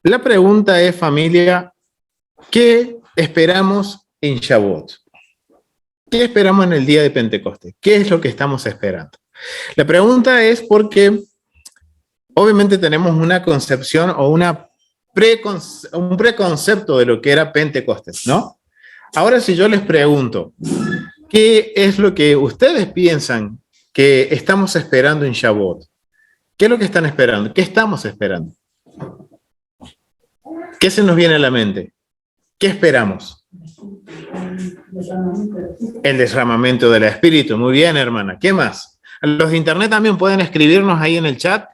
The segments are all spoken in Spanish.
La pregunta es, familia, ¿qué esperamos en Shavuot? ¿Qué esperamos en el día de Pentecostés? ¿Qué es lo que estamos esperando? La pregunta es porque obviamente tenemos una concepción o un preconcepto de lo que era Pentecostés, ¿no? Ahora, si yo les pregunto, ¿qué es lo que ustedes piensan que estamos esperando en Shavuot? ¿Qué es lo que están esperando? ¿Qué estamos esperando? ¿Qué se nos viene a la mente? ¿Qué esperamos? El derramamiento del Espíritu. Muy bien, hermana. ¿Qué más? Los de internet también pueden escribirnos ahí en el chat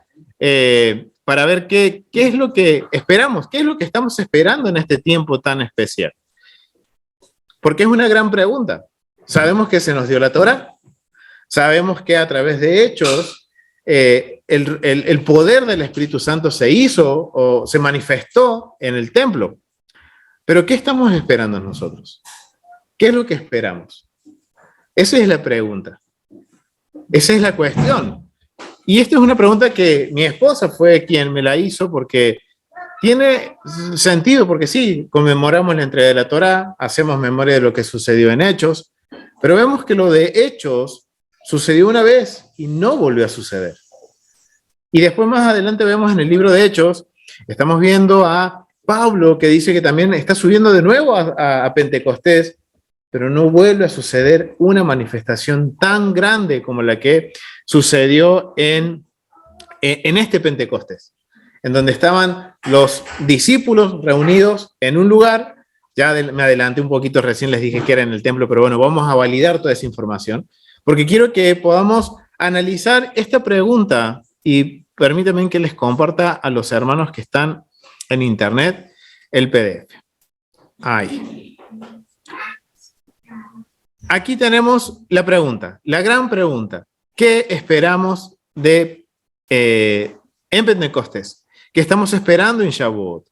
para ver qué es lo que esperamos, qué es lo que estamos esperando en este tiempo tan especial. Porque es una gran pregunta. Sabemos que se nos dio la Torá, sabemos que a través de hechos el poder del Espíritu Santo se hizo o se manifestó en el templo. Pero ¿qué estamos esperando nosotros? ¿Qué es lo que esperamos? Esa es la pregunta. Esa es la cuestión. Y esta es una pregunta que mi esposa fue quien me la hizo porque tiene sentido, porque sí, conmemoramos la entrega de la Torá, hacemos memoria de lo que sucedió en Hechos, pero vemos que lo de Hechos sucedió una vez y no volvió a suceder. Y después más adelante vemos en el libro de Hechos, estamos viendo a Pablo que dice que también está subiendo de nuevo a Pentecostés, pero no vuelve a suceder una manifestación tan grande como la que sucedió en este Pentecostés, en donde estaban los discípulos reunidos en un lugar. Ya me adelanté un poquito, recién les dije que era en el templo, pero bueno, vamos a validar toda esa información, porque quiero que podamos analizar esta pregunta y permítanme que les comparta a los hermanos que están en internet el PDF. Ahí. Aquí tenemos la pregunta, la gran pregunta. ¿Qué esperamos en Pentecostés? ¿Qué estamos esperando en Shavuot?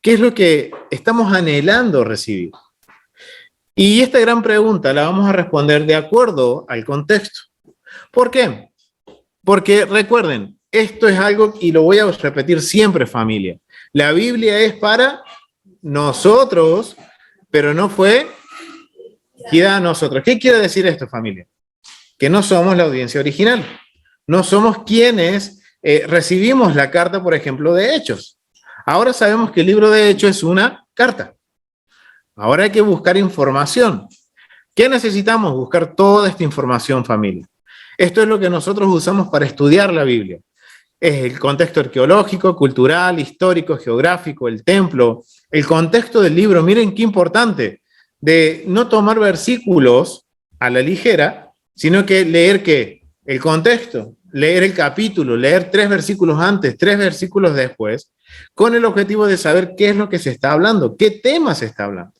¿Qué es lo que estamos anhelando recibir? Y esta gran pregunta la vamos a responder de acuerdo al contexto. ¿Por qué? Porque recuerden, esto es algo, y lo voy a repetir siempre, familia. La Biblia es para nosotros, pero no fue a nosotros. ¿Qué quiere decir esto, familia? Que no somos la audiencia original. No somos quienes recibimos la carta, por ejemplo, de Hechos. Ahora sabemos que el libro de Hechos es una carta. Ahora hay que buscar información. ¿Qué necesitamos? Buscar toda esta información, familia. Esto es lo que nosotros usamos para estudiar la Biblia. Es el contexto arqueológico, cultural, histórico, geográfico, el templo, el contexto del libro. Miren qué importante, de no tomar versículos a la ligera, sino que leer ¿qué? El contexto, leer el capítulo, leer 3 versículos antes, 3 versículos después, con el objetivo de saber qué es lo que se está hablando, qué tema se está hablando.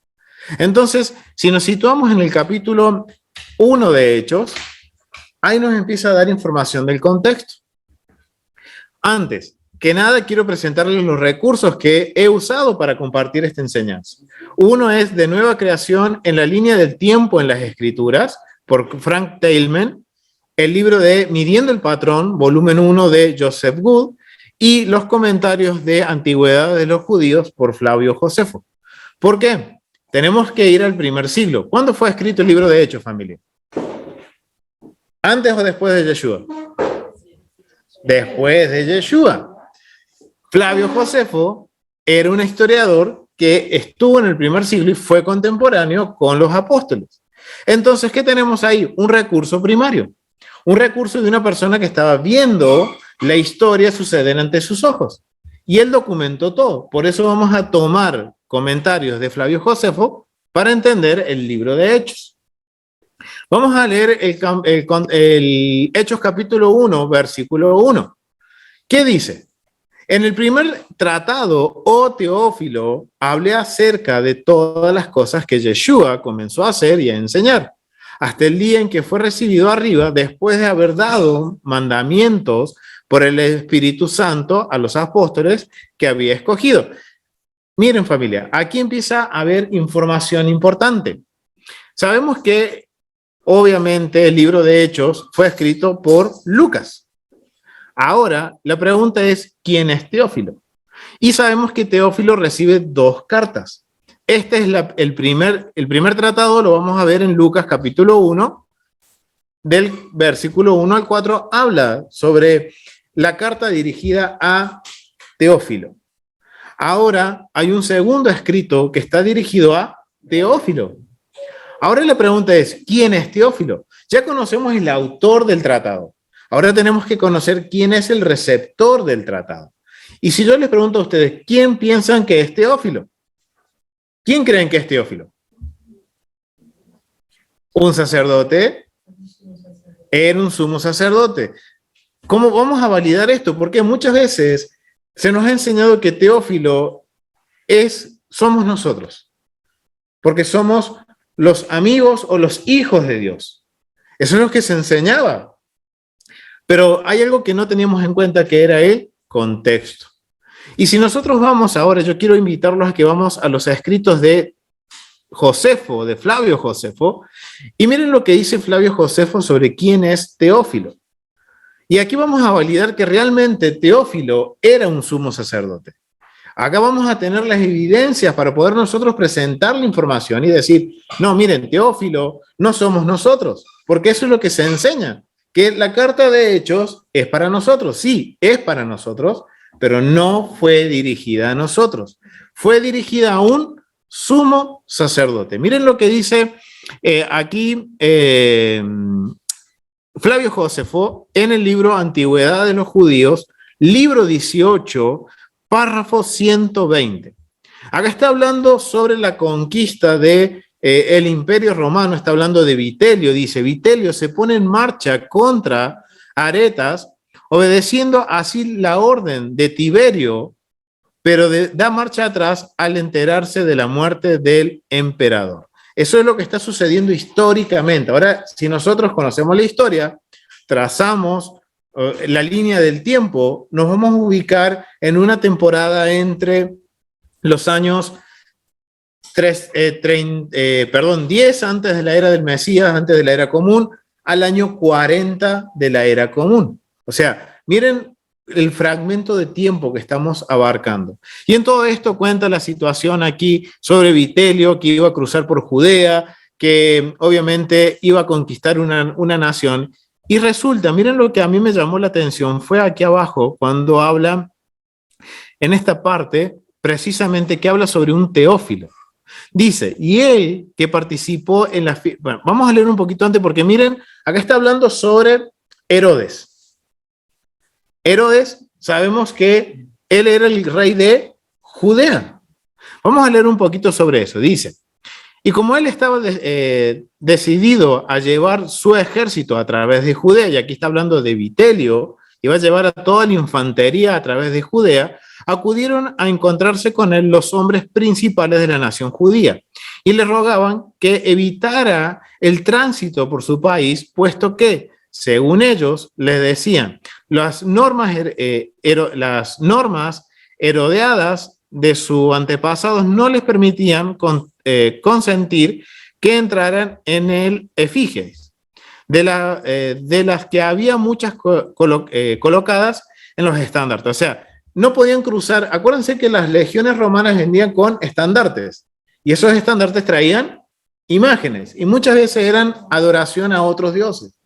Entonces, si nos situamos en el capítulo 1 de Hechos, ahí nos empieza a dar información del contexto. Antes que nada, quiero presentarles los recursos que he usado para compartir esta enseñanza. Uno es de nueva creación en la línea del tiempo en las Escrituras, por Frank Thielman, el libro de Midiendo el Patrón, volumen 1 de Joseph Good, y los comentarios de Antigüedad de los Judíos por Flavio Josefo. ¿Por qué? Tenemos que ir al primer siglo. ¿Cuándo fue escrito el libro de Hechos, familia? ¿Antes o después de Yeshua? Después de Yeshua. Flavio Josefo era un historiador que estuvo en el primer siglo y fue contemporáneo con los apóstoles. Entonces, ¿qué tenemos ahí? Un recurso primario. Un recurso de una persona que estaba viendo la historia suceder ante sus ojos. Y él documentó todo. Por eso vamos a tomar comentarios de Flavio Josefo para entender el libro de Hechos. Vamos a leer el Hechos capítulo 1, versículo 1. ¿Qué dice? En el primer tratado, oh Teófilo, hablé acerca de todas las cosas que Yeshua comenzó a hacer y a enseñar, hasta el día en que fue recibido arriba, después de haber dado mandamientos por el Espíritu Santo a los apóstoles que había escogido. Miren familia, aquí empieza a haber información importante. Sabemos que obviamente el libro de Hechos fue escrito por Lucas. Ahora, la pregunta es, ¿quién es Teófilo? Y sabemos que Teófilo recibe 2 cartas. Este es el primer tratado, lo vamos a ver en Lucas capítulo 1, del versículo 1 al 4, habla sobre la carta dirigida a Teófilo. Ahora hay un segundo escrito que está dirigido a Teófilo. Ahora la pregunta es, ¿quién es Teófilo? Ya conocemos el autor del tratado. Ahora tenemos que conocer quién es el receptor del tratado. Y si yo les pregunto a ustedes, ¿quién piensan que es Teófilo? ¿Quién creen que es Teófilo? ¿Un sacerdote? Era un sumo sacerdote. ¿Cómo vamos a validar esto? Porque muchas veces se nos ha enseñado que Teófilo somos nosotros. Porque somos los amigos o los hijos de Dios. Eso es lo que se enseñaba. Pero hay algo que no teníamos en cuenta, que era el contexto. Y si nosotros vamos ahora, yo quiero invitarlos a que vamos a los escritos de Josefo, de Flavio Josefo, y miren lo que dice Flavio Josefo sobre quién es Teófilo. Y aquí vamos a validar que realmente Teófilo era un sumo sacerdote. Acá vamos a tener las evidencias para poder nosotros presentar la información y decir, no, miren, Teófilo no somos nosotros, porque eso es lo que se enseña, que la carta de Hechos es para nosotros. Sí, es para nosotros, pero no fue dirigida a nosotros. Fue dirigida a un sumo sacerdote. Miren lo que dice aquí Flavio Josefo en el libro Antigüedad de los Judíos, libro 18, párrafo 120. Acá está hablando sobre la conquista de el Imperio Romano, está hablando de Vitelio. Dice, Vitelio se pone en marcha contra Aretas, obedeciendo así la orden de Tiberio, pero da marcha atrás al enterarse de la muerte del emperador. Eso es lo que está sucediendo históricamente. Ahora, si nosotros conocemos la historia, trazamos la línea del tiempo, nos vamos a ubicar en una temporada entre los años 10 antes de la era del Mesías, antes de la era común, al año 40 de la era común. O sea, miren el fragmento de tiempo que estamos abarcando. Y en todo esto cuenta la situación aquí sobre Vitelio, que iba a cruzar por Judea, que obviamente iba a conquistar una nación. Y resulta, miren lo que a mí me llamó la atención, fue aquí abajo cuando habla en esta parte, precisamente que habla sobre un Teófilo. Dice, y él que participó en la... Bueno, vamos a leer un poquito antes porque miren, acá está hablando sobre Herodes. Herodes, sabemos que él era el rey de Judea. Vamos a leer un poquito sobre eso. Dice, y como él estaba decidido a llevar su ejército a través de Judea, y aquí está hablando de Vitelio, iba a llevar a toda la infantería a través de Judea, acudieron a encontrarse con él los hombres principales de la nación judía y le rogaban que evitara el tránsito por su país, puesto que, según ellos, les decían, las normas herodeadas de sus antepasados no les permitían consentir que entraran en el Efigies, de las que había muchas colocadas en los estandartes. O sea, no podían cruzar. Acuérdense que las legiones romanas vendían con estandartes, y esos estandartes traían imágenes, y muchas veces eran adoración a otros dioses.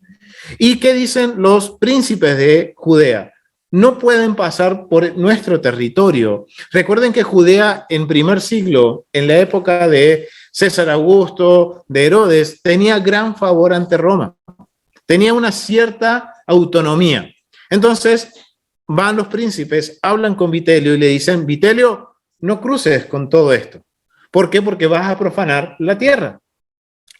¿Y qué dicen los príncipes de Judea? No pueden pasar por nuestro territorio. Recuerden que Judea en primer siglo, en la época de César Augusto, de Herodes, tenía gran favor ante Roma. Tenía una cierta autonomía. Entonces, van los príncipes, hablan con Vitelio y le dicen, Vitelio, no cruces con todo esto. ¿Por qué? Porque vas a profanar la tierra.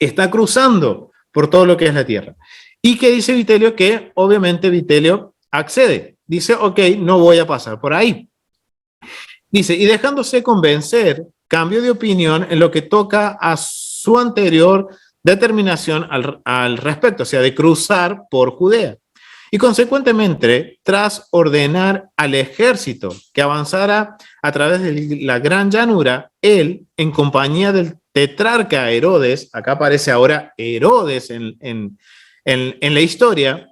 Está cruzando por todo lo que es la tierra. ¿Y qué dice Vitelio? Que obviamente Vitelio accede. Dice, ok, no voy a pasar por ahí. Dice, y dejándose convencer, cambio de opinión en lo que toca a su anterior determinación al respecto, o sea, de cruzar por Judea. Y consecuentemente, tras ordenar al ejército que avanzara a través de la gran llanura, él, en compañía del tetrarca Herodes, acá aparece ahora Herodes en la historia,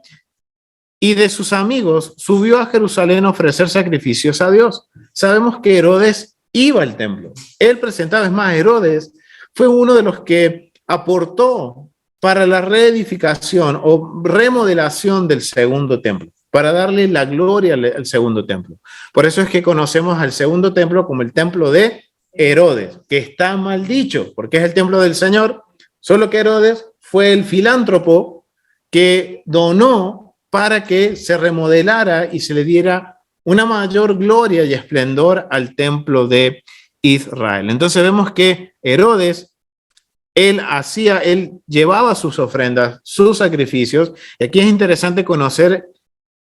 y de sus amigos, subió a Jerusalén a ofrecer sacrificios a Dios. Sabemos que Herodes iba al templo. Él presentaba, es más, Herodes fue uno de los que aportó para la reedificación o remodelación del segundo templo, para darle la gloria al segundo templo. Por eso es que conocemos al segundo templo como el templo de Herodes, que está mal dicho, porque es el templo del Señor, solo que Herodes fue el filántropo que donó para que se remodelara y se le diera una mayor gloria y esplendor al templo de Israel. Entonces vemos que Herodes, él llevaba sus ofrendas, sus sacrificios, y aquí es interesante conocer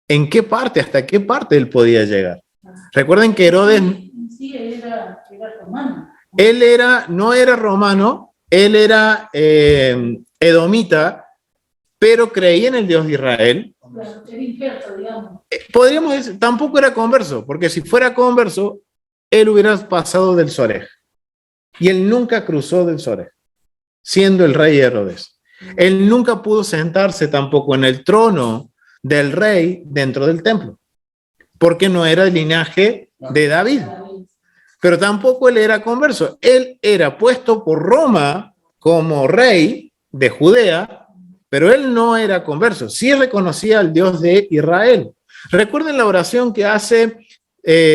en qué parte, hasta qué parte él podía llegar. Recuerden que Herodes... Sí, era romano. Él no era romano, él era edomita, pero creía en el Dios de Israel. Claro, era injerto, digamos. Podríamos decir, tampoco era converso, porque si fuera converso, él hubiera pasado del Sorej. Y él nunca cruzó del Sorej, siendo el rey Herodes. Él nunca pudo sentarse tampoco en el trono del rey dentro del templo, porque no era el linaje de David. Pero tampoco él era converso. Él era puesto por Roma como rey de Judea, pero él no era converso. Sí reconocía al Dios de Israel. Recuerden la oración que hace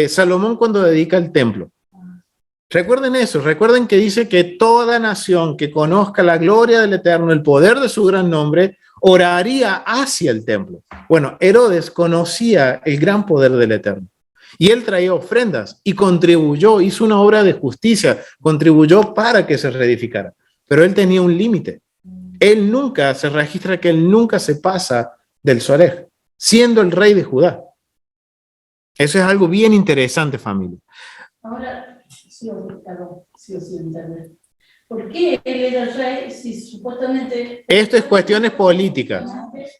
Salomón cuando dedica el templo. Recuerden eso, recuerden que dice que toda nación que conozca la gloria del Eterno, el poder de su gran nombre, oraría hacia el templo. Bueno, Herodes conocía el gran poder del Eterno. Y él traía ofrendas y contribuyó, hizo una obra de justicia, contribuyó para que se reedificara. Pero él tenía un límite. Él nunca, se registra que él nunca se pasa del Sorej, siendo el rey de Judá. Eso es algo bien interesante, familia. Ahora, sí o sí, ¿por qué él era el rey si supuestamente... Esto es cuestiones políticas.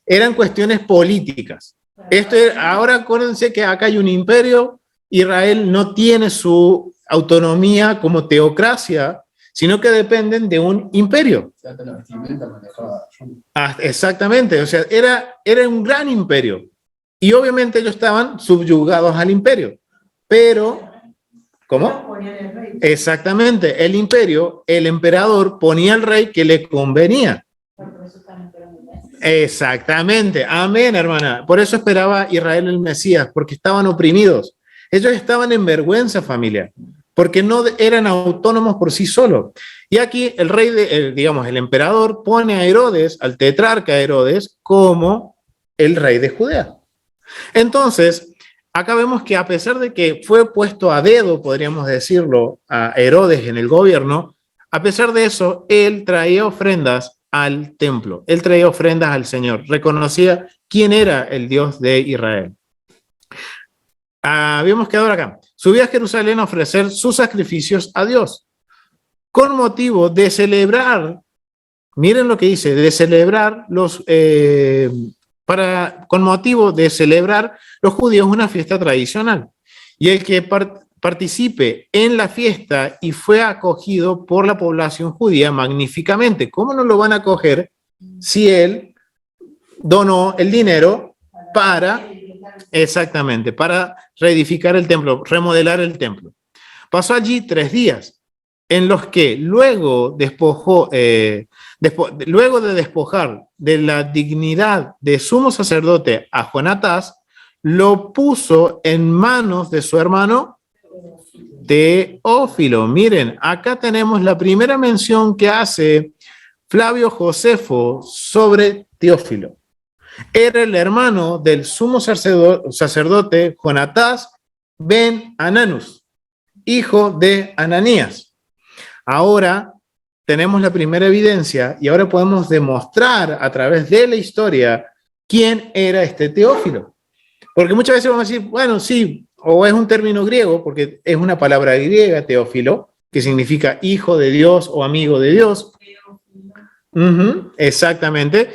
Eran cuestiones políticas. Ahora acuérdense que acá hay un imperio, Israel no tiene su autonomía como teocracia, sino que dependen de un imperio. Exactamente, o sea, era un gran imperio. Y obviamente ellos estaban subyugados al imperio. Pero, ¿cómo? Exactamente, el imperio, el emperador ponía al rey que le convenía. Exactamente, amén, hermana. Por eso esperaba Israel el Mesías, porque estaban oprimidos. Ellos estaban en vergüenza, familia, porque no eran autónomos por sí solos. Y aquí el rey, el emperador pone a Herodes, al tetrarca Herodes, como el rey de Judea. Entonces, acá vemos que a pesar de que fue puesto a dedo, podríamos decirlo, a Herodes en el gobierno, a pesar de eso, él traía ofrendas al templo, él traía ofrendas al Señor, reconocía quién era el Dios de Israel. Habíamos quedado acá. Subía a Jerusalén a ofrecer sus sacrificios a Dios, con motivo de celebrar, miren lo que dice, de celebrar con motivo de celebrar los judíos una fiesta tradicional. Y el que participe en la fiesta y fue acogido por la población judía magníficamente. ¿Cómo no lo van a acoger si él donó el dinero para reedificar el templo, remodelar el templo? Pasó allí 3 días, en los que luego de despojar de la dignidad de sumo sacerdote a Jonatás, lo puso en manos de su hermano Teófilo. Miren, acá tenemos la primera mención que hace Flavio Josefo sobre Teófilo. Era el hermano del sumo sacerdote Jonatás ben Ananus, hijo de Ananías. Ahora tenemos la primera evidencia y ahora podemos demostrar a través de la historia quién era este Teófilo. Porque muchas veces vamos a decir, bueno, sí, o es un término griego, porque es una palabra griega, Teófilo, que significa hijo de Dios o amigo de Dios. Exactamente.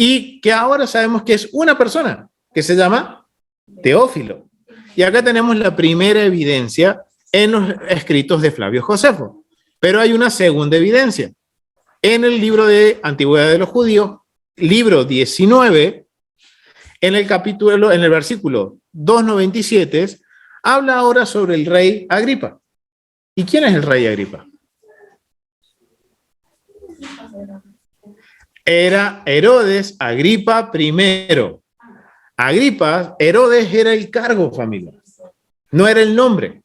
y que ahora sabemos que es una persona, que se llama Teófilo. Y acá tenemos la primera evidencia en los escritos de Flavio Josefo. Pero hay una segunda evidencia. En el libro de Antigüedad de los Judíos, libro 19, en el versículo 297, habla ahora sobre el rey Agripa. ¿Y quién es el rey Agripa? Era Herodes Agripa I. Agripa, Herodes era el cargo, familia, no era el nombre.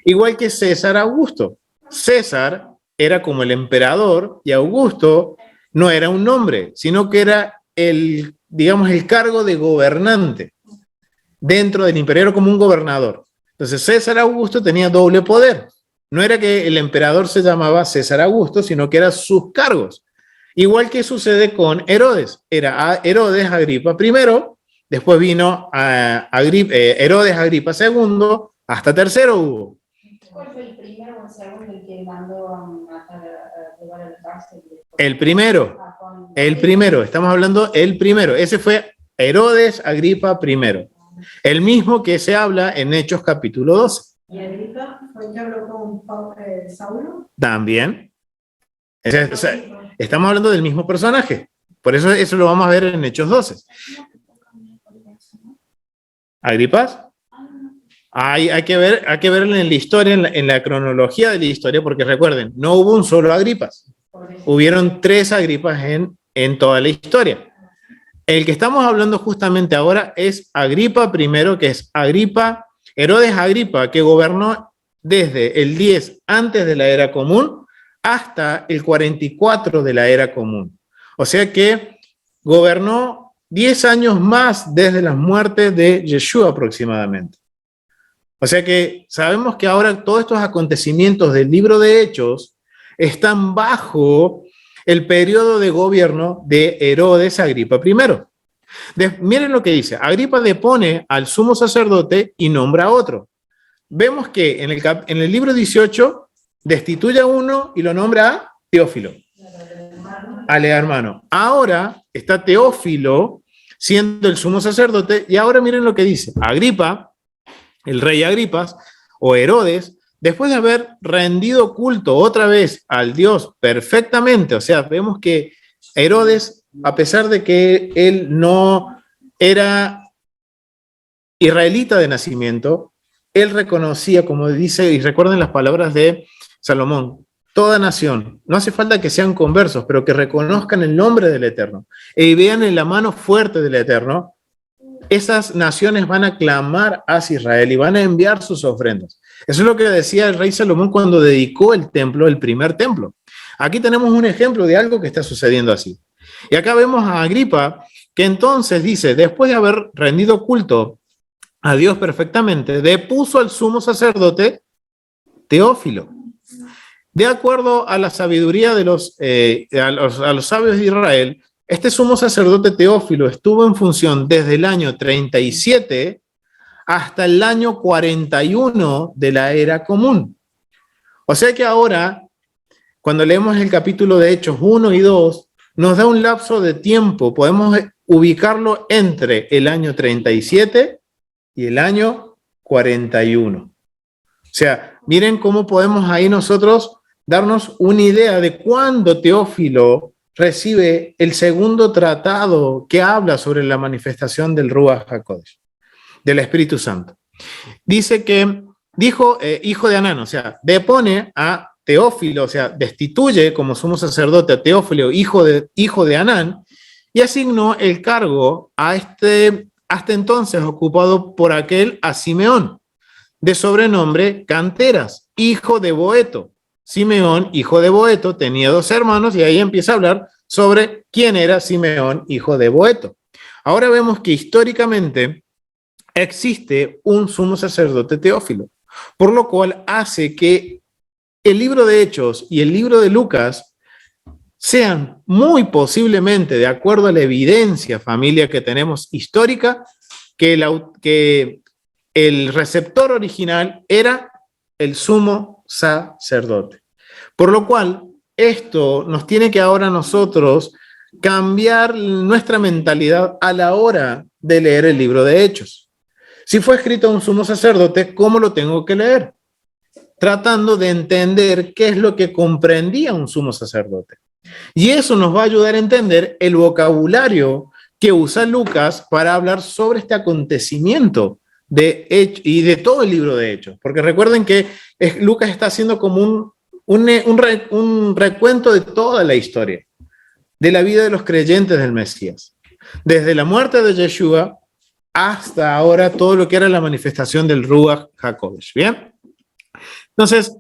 Igual que César Augusto. César era como el emperador y Augusto no era un nombre, sino que era digamos, el cargo de gobernante dentro del imperio, era como un gobernador. Entonces César Augusto tenía doble poder. No era que el emperador se llamaba César Augusto, sino que eran sus cargos. Igual que sucede con Herodes. Era Herodes Agripa I, después vino Herodes Agripa II, hasta tercero hubo. ¿Cuál fue el primero o el segundo el que mandó a matar, a llevar a la cárcel? El primero, estamos hablando el primero. Ese fue Herodes Agripa I, el mismo que se habla en Hechos capítulo 12. ¿Y Agripa fue el que habló con Saulo? También. Estamos hablando del mismo personaje. Por eso lo vamos a ver en Hechos 12. ¿Agripas? Hay que ver en la historia, en la cronología de la historia, porque recuerden, no hubo un solo Agripas. Hubieron 3 Agripas en toda la historia. El que estamos hablando justamente ahora es Agripa I, que es Herodes Agripa, que gobernó desde el 10 antes de la era común hasta el 44 de la era común. O sea que gobernó 10 años más desde las muertes de Yeshua aproximadamente. O sea que sabemos que ahora todos estos acontecimientos del libro de Hechos están bajo el periodo de gobierno de Herodes Agripa I. Miren lo que dice. Agripa depone al sumo sacerdote y nombra a otro. Vemos que en el libro 18 destituye a uno y lo nombra a Teófilo, al hermano. Ahora está Teófilo siendo el sumo sacerdote y ahora miren lo que dice. Agripa, el rey Agripas, o Herodes, después de haber rendido culto otra vez al Dios perfectamente, o sea, vemos que Herodes, a pesar de que él no era israelita de nacimiento, él reconocía, como dice, y recuerden las palabras de Salomón, toda nación, no hace falta que sean conversos, pero que reconozcan el nombre del Eterno y vean en la mano fuerte del Eterno. Esas naciones van a clamar hacia Israel y van a enviar sus ofrendas. Eso es lo que decía el rey Salomón cuando dedicó el templo, el primer templo. Aquí tenemos un ejemplo de algo que está sucediendo así. Y acá vemos a Agripa, que entonces dice, después de haber rendido culto a Dios perfectamente, depuso al sumo sacerdote Teófilo. De acuerdo a la sabiduría de a los sabios de Israel, este sumo sacerdote Teófilo estuvo en función desde el año 37 hasta el año 41 de la era común. O sea que ahora, cuando leemos el capítulo de Hechos 1 y 2, nos da un lapso de tiempo, podemos ubicarlo entre el año 37 y el año 41. O sea, miren cómo podemos ahí nosotros darnos una idea de cuándo Teófilo recibe el segundo tratado que habla sobre la manifestación del Ruach HaKodesh, del Espíritu Santo. Dice que dijo hijo de Anán, o sea, depone a Teófilo, o sea, destituye como sumo sacerdote a Teófilo, hijo de Anán, y asignó el cargo a hasta entonces ocupado por a Simeón, de sobrenombre Canteras, hijo de Boeto. Simeón, hijo de Boeto, tenía 2 hermanos y ahí empieza a hablar sobre quién era Simeón, hijo de Boeto. Ahora vemos que históricamente existe un sumo sacerdote Teófilo, por lo cual hace que el libro de Hechos y el libro de Lucas sean muy posiblemente, de acuerdo a la evidencia, familia, que tenemos histórica, que el receptor original era el sumo sacerdote. Por lo cual, esto nos tiene que ahora nosotros cambiar nuestra mentalidad a la hora de leer el libro de Hechos. Si fue escrito a un sumo sacerdote, ¿cómo lo tengo que leer? Tratando de entender qué es lo que comprendía un sumo sacerdote. Y eso nos va a ayudar a entender el vocabulario que usa Lucas para hablar sobre este acontecimiento y de todo el libro de Hechos. Porque recuerden que Lucas está haciendo como un recuento de toda la historia, de la vida de los creyentes del Mesías. Desde la muerte de Yeshua hasta ahora todo lo que era la manifestación del Ruach HaKodesh. ¿Bien? Entonces,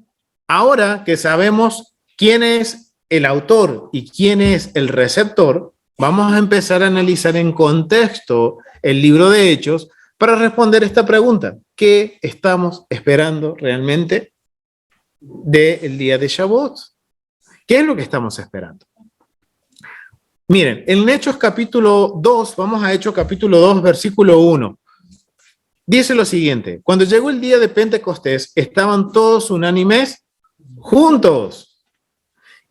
ahora que sabemos quién es el autor y quién es el receptor, vamos a empezar a analizar en contexto el libro de Hechos para responder esta pregunta. ¿Qué estamos esperando realmente del día de Shavuot? ¿Qué es lo que estamos esperando? Miren, en Hechos capítulo 2, vamos a Hechos capítulo 2, versículo 1. Dice lo siguiente: cuando llegó el día de Pentecostés, estaban todos unánimes juntos.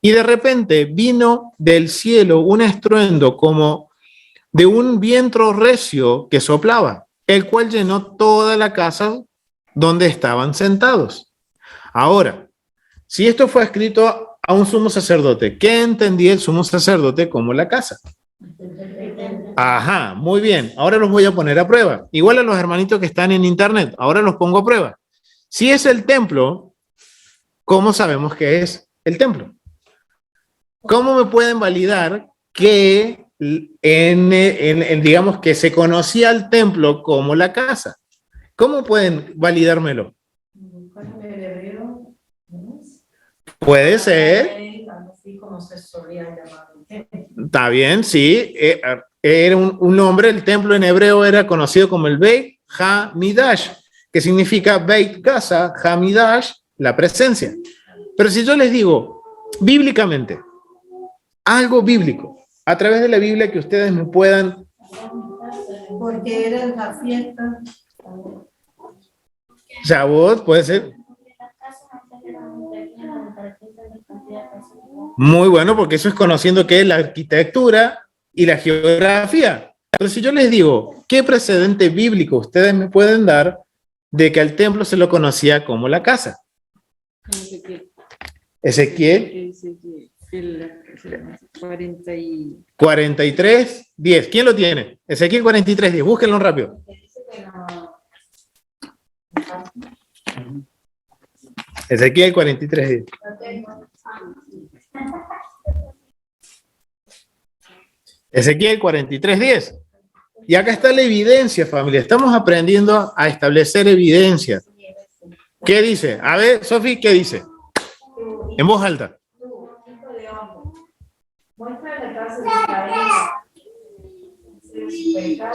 Y de repente vino del cielo un estruendo como de un viento recio que soplaba, el cual llenó toda la casa donde estaban sentados. Ahora, si esto fue escrito a un sumo sacerdote, ¿qué entendía el sumo sacerdote como la casa? Ajá, muy bien. Ahora los voy a poner a prueba. Igual a los hermanitos que están en internet, ahora los pongo a prueba. Si es el templo, ¿cómo sabemos que es el templo? ¿Cómo me pueden validar que digamos que se conocía el templo como la casa? ¿Cómo pueden validármelo? Puede ser. Así como se solía llamar el templo. Está bien, sí. Era un nombre, el templo en hebreo era conocido como el Beit HaMidash, que significa Beit casa, HaMidash, la presencia. Pero si yo les digo, bíblicamente, algo bíblico, a través de la Biblia que ustedes me puedan... Porque era la fiesta. Shavuot, puede ser. Muy bueno, porque eso es conociendo qué es la arquitectura y la geografía. Pero si yo les digo, ¿qué precedente bíblico ustedes me pueden dar de que al templo se lo conocía como la casa? Ezequiel. 43:10. ¿Quién lo tiene? Ezequiel 43:10. Búsquenlo rápido. Ezequiel 43:10. Ezequiel 43:10. Y acá está la evidencia, familia. Estamos aprendiendo a establecer evidencia. ¿Qué dice? A ver, Sofi, ¿qué dice? En voz alta. Muestra la casa de Israel.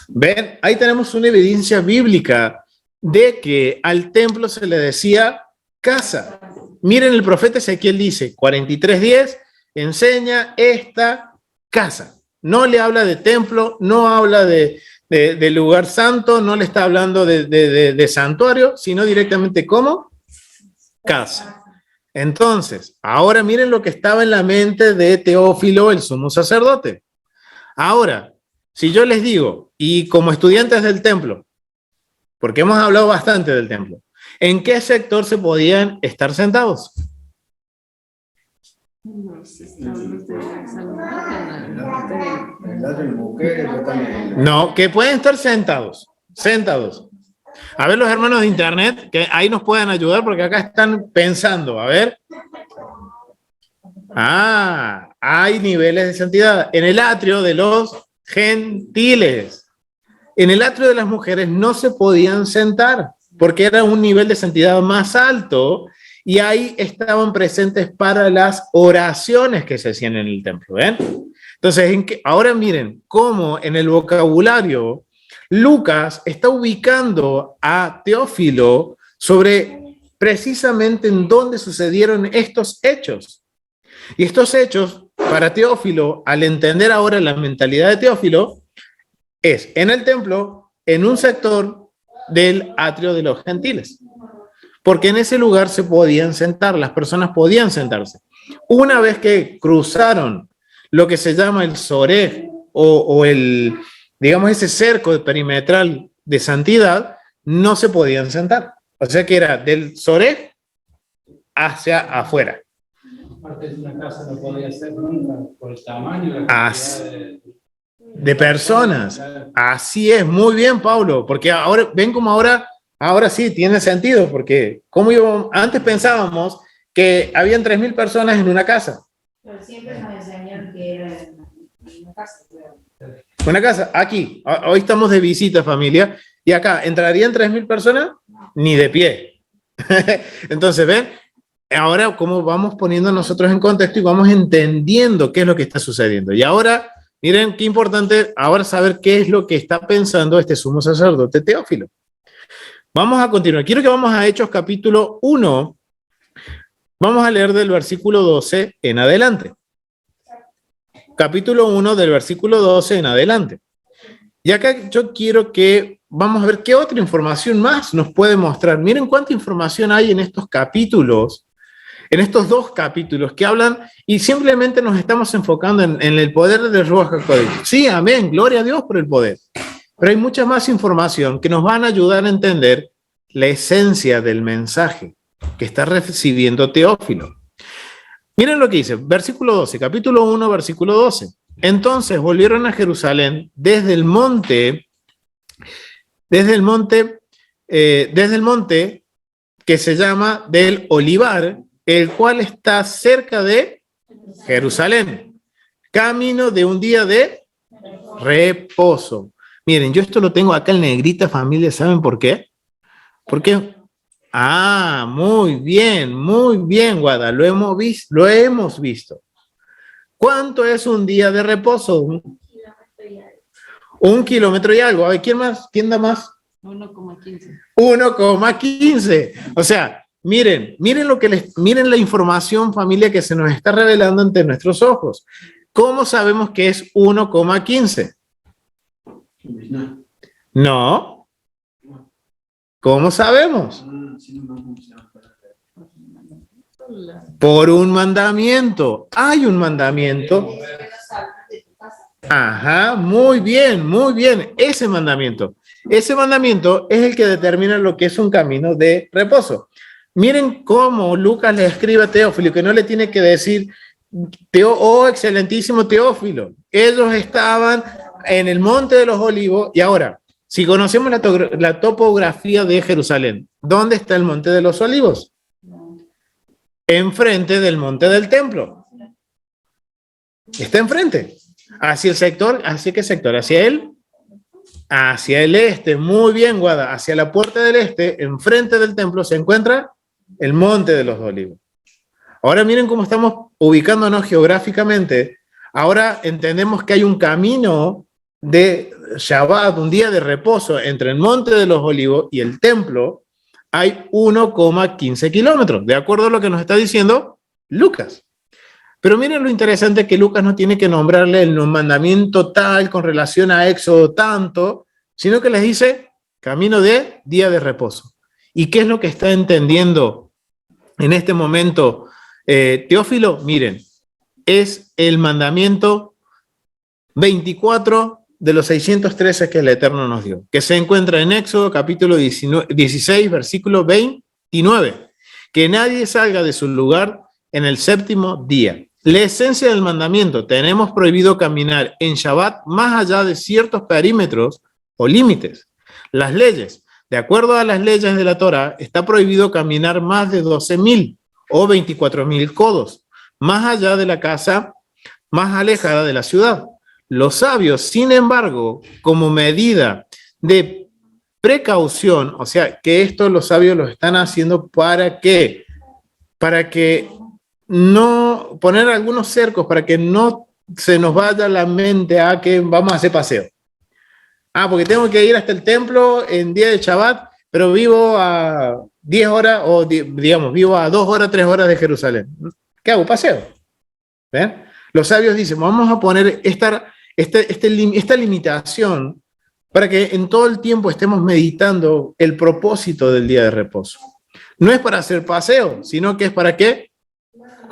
Ven, ahí tenemos una evidencia bíblica de que al templo se le decía casa. Miren, el profeta Ezequiel dice, 43:10, enseña esta casa. No le habla de templo, no habla de lugar santo, no le está hablando de santuario, sino directamente como casa. Entonces, ahora miren lo que estaba en la mente de Teófilo, el sumo sacerdote. Ahora, si yo les digo, y como estudiantes del templo, porque hemos hablado bastante del templo, ¿en qué sector se podían estar sentados? No, que pueden estar sentados, sentados. A ver los hermanos de internet, que ahí nos pueden ayudar porque acá están pensando, a ver. Ah, hay niveles de santidad. En el atrio de los gentiles. En el atrio de las mujeres no se podían sentar porque era un nivel de santidad más alto y ahí estaban presentes para las oraciones que se hacían en el templo. ¿Ven? Entonces, ahora miren cómo en el vocabulario Lucas está ubicando a Teófilo sobre precisamente en dónde sucedieron estos hechos. Y estos hechos, para Teófilo, al entender ahora la mentalidad de Teófilo, es en el templo, en un sector del atrio de los gentiles. Porque en ese lugar se podían sentar, las personas podían sentarse. Una vez que cruzaron lo que se llama el Soreg o el, digamos, ese cerco perimetral de santidad, no se podían sentar. O sea que era del Soreg hacia afuera. Aparte de una casa no podía ser nunca por el tamaño y la cantidad de personas. Así es, muy bien, Pablo, porque ahora, ven como ahora sí tiene sentido, porque como antes pensábamos que habían 3.000 personas en una casa. Pero siempre nos enseñan que era una casa. Una casa, aquí, hoy estamos de visita, familia, y acá, ¿entrarían 3.000 personas? Ni de pie. Entonces, ven, ahora cómo vamos poniendo nosotros en contexto y vamos entendiendo qué es lo que está sucediendo. Y ahora, miren qué importante ahora saber qué es lo que está pensando este sumo sacerdote Teófilo. Vamos a continuar. Quiero que vamos a Hechos capítulo 1. Vamos a leer del versículo 12 en adelante. Capítulo 1 del versículo 12 en adelante. Y acá yo quiero que vamos a ver qué otra información más nos puede mostrar. Miren cuánta información hay en estos capítulos, en estos 2 capítulos que hablan y simplemente nos estamos enfocando en el poder del Ruach HaKodesh. Sí, amén, gloria a Dios por el poder. Pero hay mucha más información que nos van a ayudar a entender la esencia del mensaje que está recibiendo Teófilo. Miren lo que dice, versículo 12, capítulo 1, versículo 12. Entonces volvieron a Jerusalén desde el monte que se llama del Olivar, el cual está cerca de Jerusalén, camino de un día de reposo. Miren, yo esto lo tengo acá en negrita, familia, ¿saben por qué? Porque, muy bien, Guada, lo hemos visto. ¿Cuánto es un día de reposo? 1 kilómetro y algo. A ver, ¿quién más? ¿Quién da más? 1,15. 1,15. O sea, miren miren la información, familia, que se nos está revelando ante nuestros ojos. ¿Cómo sabemos que es 1,15? No. ¿Cómo sabemos? Por un mandamiento. Hay un mandamiento. Ajá, muy bien. Ese mandamiento es el que determina lo que es un camino de reposo. Miren cómo Lucas le escribe a Teófilo, que no le tiene que decir, oh, excelentísimo Teófilo. Ellos estaban en el Monte de los Olivos y ahora, si conocemos la topografía de Jerusalén, ¿dónde está el Monte de los Olivos? Enfrente del Monte del Templo. Está enfrente. ¿Hacia el sector? ¿Hacia qué sector? ¿Hacia él? Hacia el este. Muy bien, Guada. Hacia la puerta del este, enfrente del templo, se encuentra el Monte de los Olivos. Ahora miren cómo estamos ubicándonos geográficamente. Ahora entendemos que hay un camino de Shabbat, un día de reposo entre el Monte de los Olivos y el templo. Hay 1,15 kilómetros, de acuerdo a lo que nos está diciendo Lucas. Pero miren lo interesante, que Lucas no tiene que nombrarle el mandamiento tal con relación a Éxodo tanto, sino que les dice camino de día de reposo. ¿Y qué es lo que está entendiendo en este momento Teófilo? Miren, es el mandamiento 24 de los 613 que el Eterno nos dio, que se encuentra en Éxodo capítulo 16, versículo 29, que nadie salga de su lugar en el 7º día. La esencia del mandamiento: tenemos prohibido caminar en Shabbat más allá de ciertos perímetros o límites. Las leyes: de acuerdo a las leyes de la Torá, está prohibido caminar más de 12.000 o 24.000 codos, más allá de la casa más alejada de la ciudad. Los sabios, sin embargo, como medida de precaución, o sea, que esto los sabios lo están haciendo para que no poner algunos cercos, para que no se nos vaya la mente a que vamos a hacer paseo. Porque tengo que ir hasta el templo en día de Shabbat, pero vivo a 10 horas, o digamos, vivo a 2 horas, 3 horas de Jerusalén. ¿Qué hago? Paseo. ¿Ven? Los sabios dicen, vamos a poner esta limitación para que en todo el tiempo estemos meditando el propósito del día de reposo. No es para hacer paseo, sino que es para qué?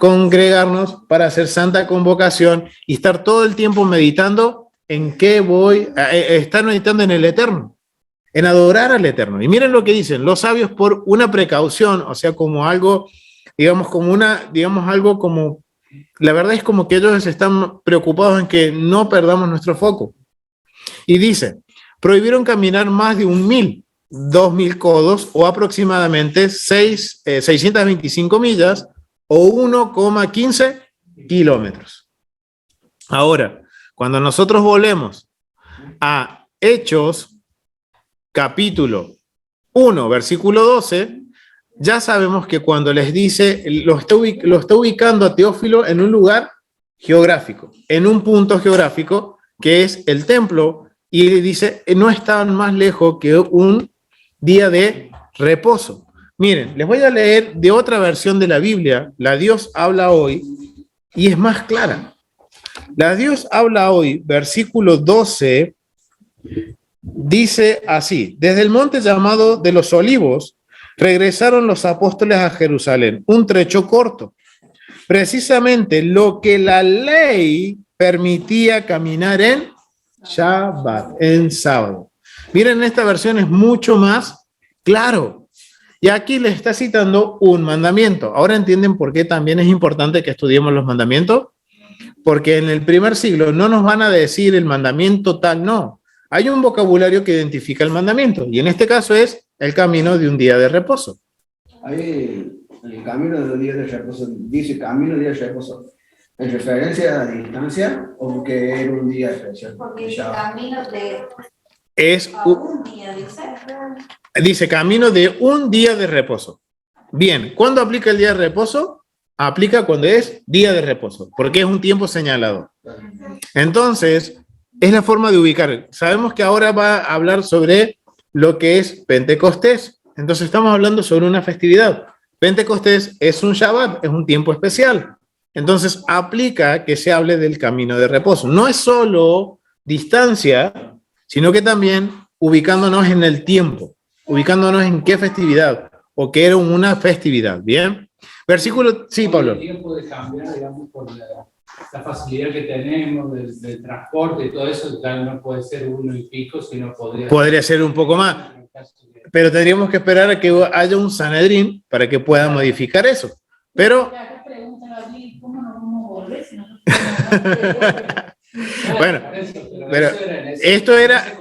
congregarnos para hacer santa convocación y estar todo el tiempo meditando en qué voy, estar meditando en el Eterno, en adorar al Eterno. Y miren lo que dicen, los sabios por una precaución, o sea, como algo, algo como, la verdad es como que ellos están preocupados en que no perdamos nuestro foco. Y dice, prohibieron caminar más de 1.000, 2.000 codos o aproximadamente 625 millas o 1,15 kilómetros. Ahora, cuando nosotros volvemos a Hechos, capítulo 1, versículo 12, ya sabemos que cuando les dice, lo está ubicando a Teófilo en un lugar geográfico, en un punto geográfico que es el templo, y dice, no estaban más lejos que un día de reposo. Miren, les voy a leer de otra versión de la Biblia, la Dios habla hoy, y es más clara. La Dios habla hoy, versículo 12, dice así, desde el monte llamado de los Olivos, regresaron los apóstoles a Jerusalén, un trecho corto, precisamente lo que la ley permitía caminar en Shabbat, en sábado. Miren, esta versión es mucho más claro. Y aquí le está citando un mandamiento. Ahora entienden por qué también es importante que estudiemos los mandamientos. Porque en el primer siglo no nos van a decir el mandamiento tal, no. Hay un vocabulario que identifica el mandamiento. Y en este caso es el camino de un día de reposo. Ahí el camino de un día de reposo, dice camino de día de reposo. ¿En referencia a la distancia o que era un día especial? Porque el camino de Es un día, dice camino de un día de reposo. Bien, ¿cuándo aplica el día de reposo? Aplica cuando es día de reposo, porque es un tiempo señalado. Entonces, es la forma de ubicar. Sabemos que ahora va a hablar sobre lo que es Pentecostés. Entonces, estamos hablando sobre una festividad. Pentecostés es un Shabbat, es un tiempo especial. Entonces, aplica que se hable del camino de reposo. No es solo distancia, sino que también ubicándonos en el tiempo, ubicándonos en qué festividad o qué era una festividad. Bien. Versículo, sí, Pablo. El tiempo de cambiar, digamos, por la facilidad que tenemos del transporte y todo eso, ya no puede ser 1 y pico, sino podría ser un poco más. Pero tendríamos que esperar a que haya un Sanedrín para que pueda modificar eso. Pero ¿cómo nos vamos a volver si nosotros bueno, pero esto era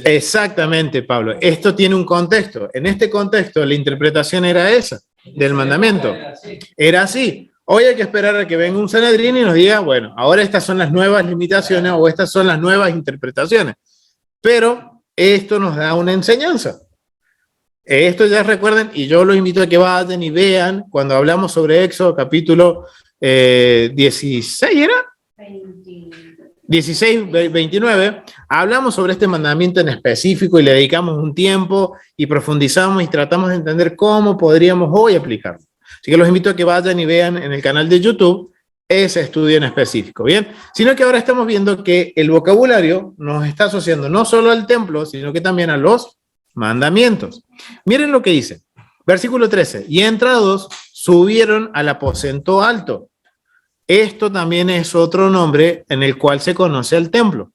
exactamente, Pablo. Esto tiene un contexto. En este contexto, la interpretación era esa del mandamiento. Era así. Hoy hay que esperar a que venga un Sanedrín y nos diga, bueno, ahora estas son las nuevas limitaciones o estas son las nuevas interpretaciones. Pero esto nos da una enseñanza. Esto ya recuerden, y yo los invito a que vayan y vean cuando hablamos sobre Éxodo capítulo 16, ¿era? 16, 29, hablamos sobre este mandamiento en específico y le dedicamos un tiempo y profundizamos y tratamos de entender cómo podríamos hoy aplicarlo. Así que los invito a que vayan y vean en el canal de YouTube ese estudio en específico, ¿bien? Sino que ahora estamos viendo que el vocabulario nos está asociando no solo al templo, sino que también a los mandamientos. Miren lo que dice, versículo 13, y entrados subieron al aposento alto. Esto también es otro nombre en el cual se conoce al templo.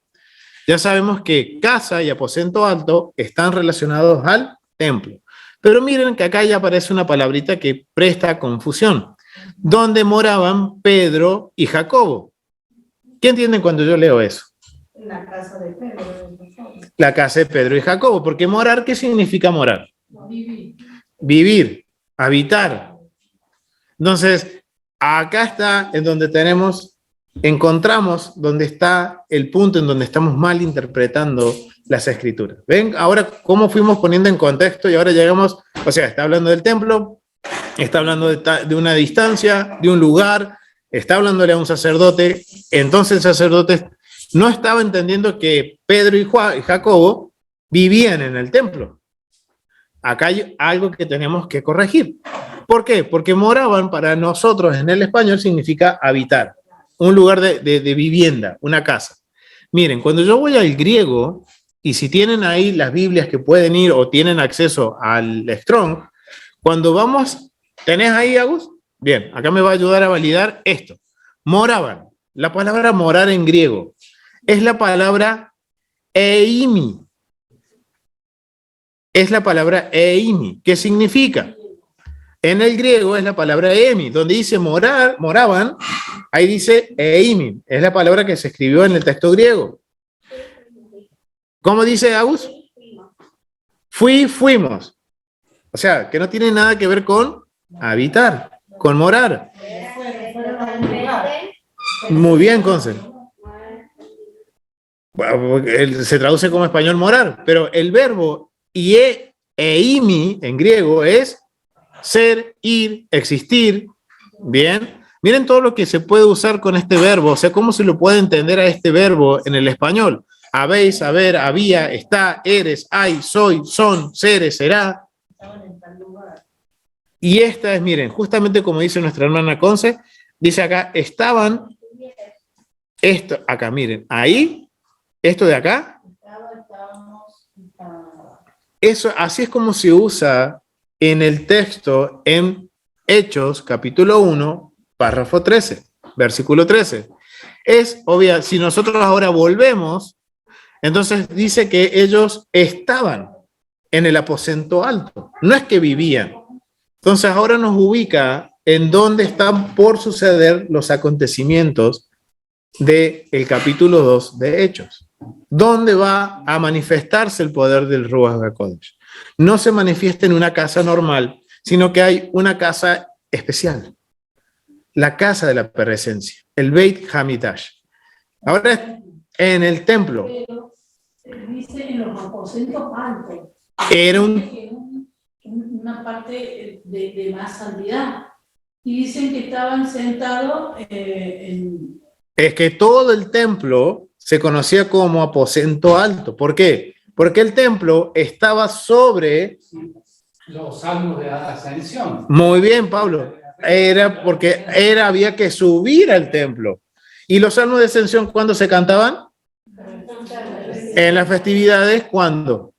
Ya sabemos que casa y aposento alto están relacionados al templo. Pero miren que acá ya aparece una palabrita que presta confusión. Donde moraban Pedro y Jacobo. ¿Qué entienden cuando yo leo eso? la casa de Pedro. La casa de Pedro y Jacobo. Porque morar, ¿qué significa morar? Vivir. Vivir, habitar. Entonces, acá está en donde encontramos donde está el punto en donde estamos mal interpretando las escrituras. ¿Ven? Ahora, cómo fuimos poniendo en contexto y ahora llegamos, o sea, está hablando del templo, está hablando de una distancia, de un lugar, está hablándole a un sacerdote, entonces el sacerdote no estaba entendiendo que Pedro y Jacobo vivían en el templo. Acá hay algo que tenemos que corregir. ¿Por qué? Porque moraban para nosotros en el español significa habitar, un lugar de vivienda, una casa. Miren, cuando yo voy al griego, y si tienen ahí las Biblias que pueden ir o tienen acceso al Strong, cuando vamos, ¿tenés ahí, Agus? Bien, acá me va a ayudar a validar esto. Moraban. La palabra morar en griego es la palabra eimi. Es la palabra eimi. ¿Qué significa? En el griego es la palabra emi. Donde dice morar, moraban, ahí dice eimi. Es la palabra que se escribió en el texto griego. ¿Cómo dice Agus? Fuimos. O sea, que no tiene nada que ver con habitar, con morar. Fueron a un lugar. Muy bien, Conce. Bueno, se traduce como español morar, pero el verbo eimi en griego es ser, ir, existir. Bien. Miren todo lo que se puede usar con este verbo, o sea, cómo se lo puede entender a este verbo en el español. Habéis, haber, había, está, eres, hay, soy, son, seres, será. Estaban en tal lugar. Y esta es, miren, justamente como dice nuestra hermana Conce, dice acá, estaban, esto, acá, miren, ahí, esto de acá, eso, así es como se usa en el texto en Hechos, capítulo 1, párrafo 13, versículo 13. Es obvio, si nosotros ahora volvemos, entonces dice que ellos estaban en el aposento alto, no es que vivían. Entonces ahora nos ubica en dónde están por suceder los acontecimientos del capítulo 2 de Hechos. ¿Dónde va a manifestarse el poder del Ruach HaKodesh? No se manifiesta en una casa normal, sino que hay una casa especial. La casa de la presencia, el Beit Hamidash. Ahora en el templo. Pero dice en los aposentos altos. Era una parte de más santidad. Y dicen que estaban sentados en... Es que todo el templo se conocía como aposento alto. ¿Por qué? Porque el templo estaba sobre... Los salmos de ascensión. Muy bien, Pablo. Era porque había que subir al templo. ¿Y los salmos de ascensión cuándo se cantaban? En las festividades, ¿cuándo?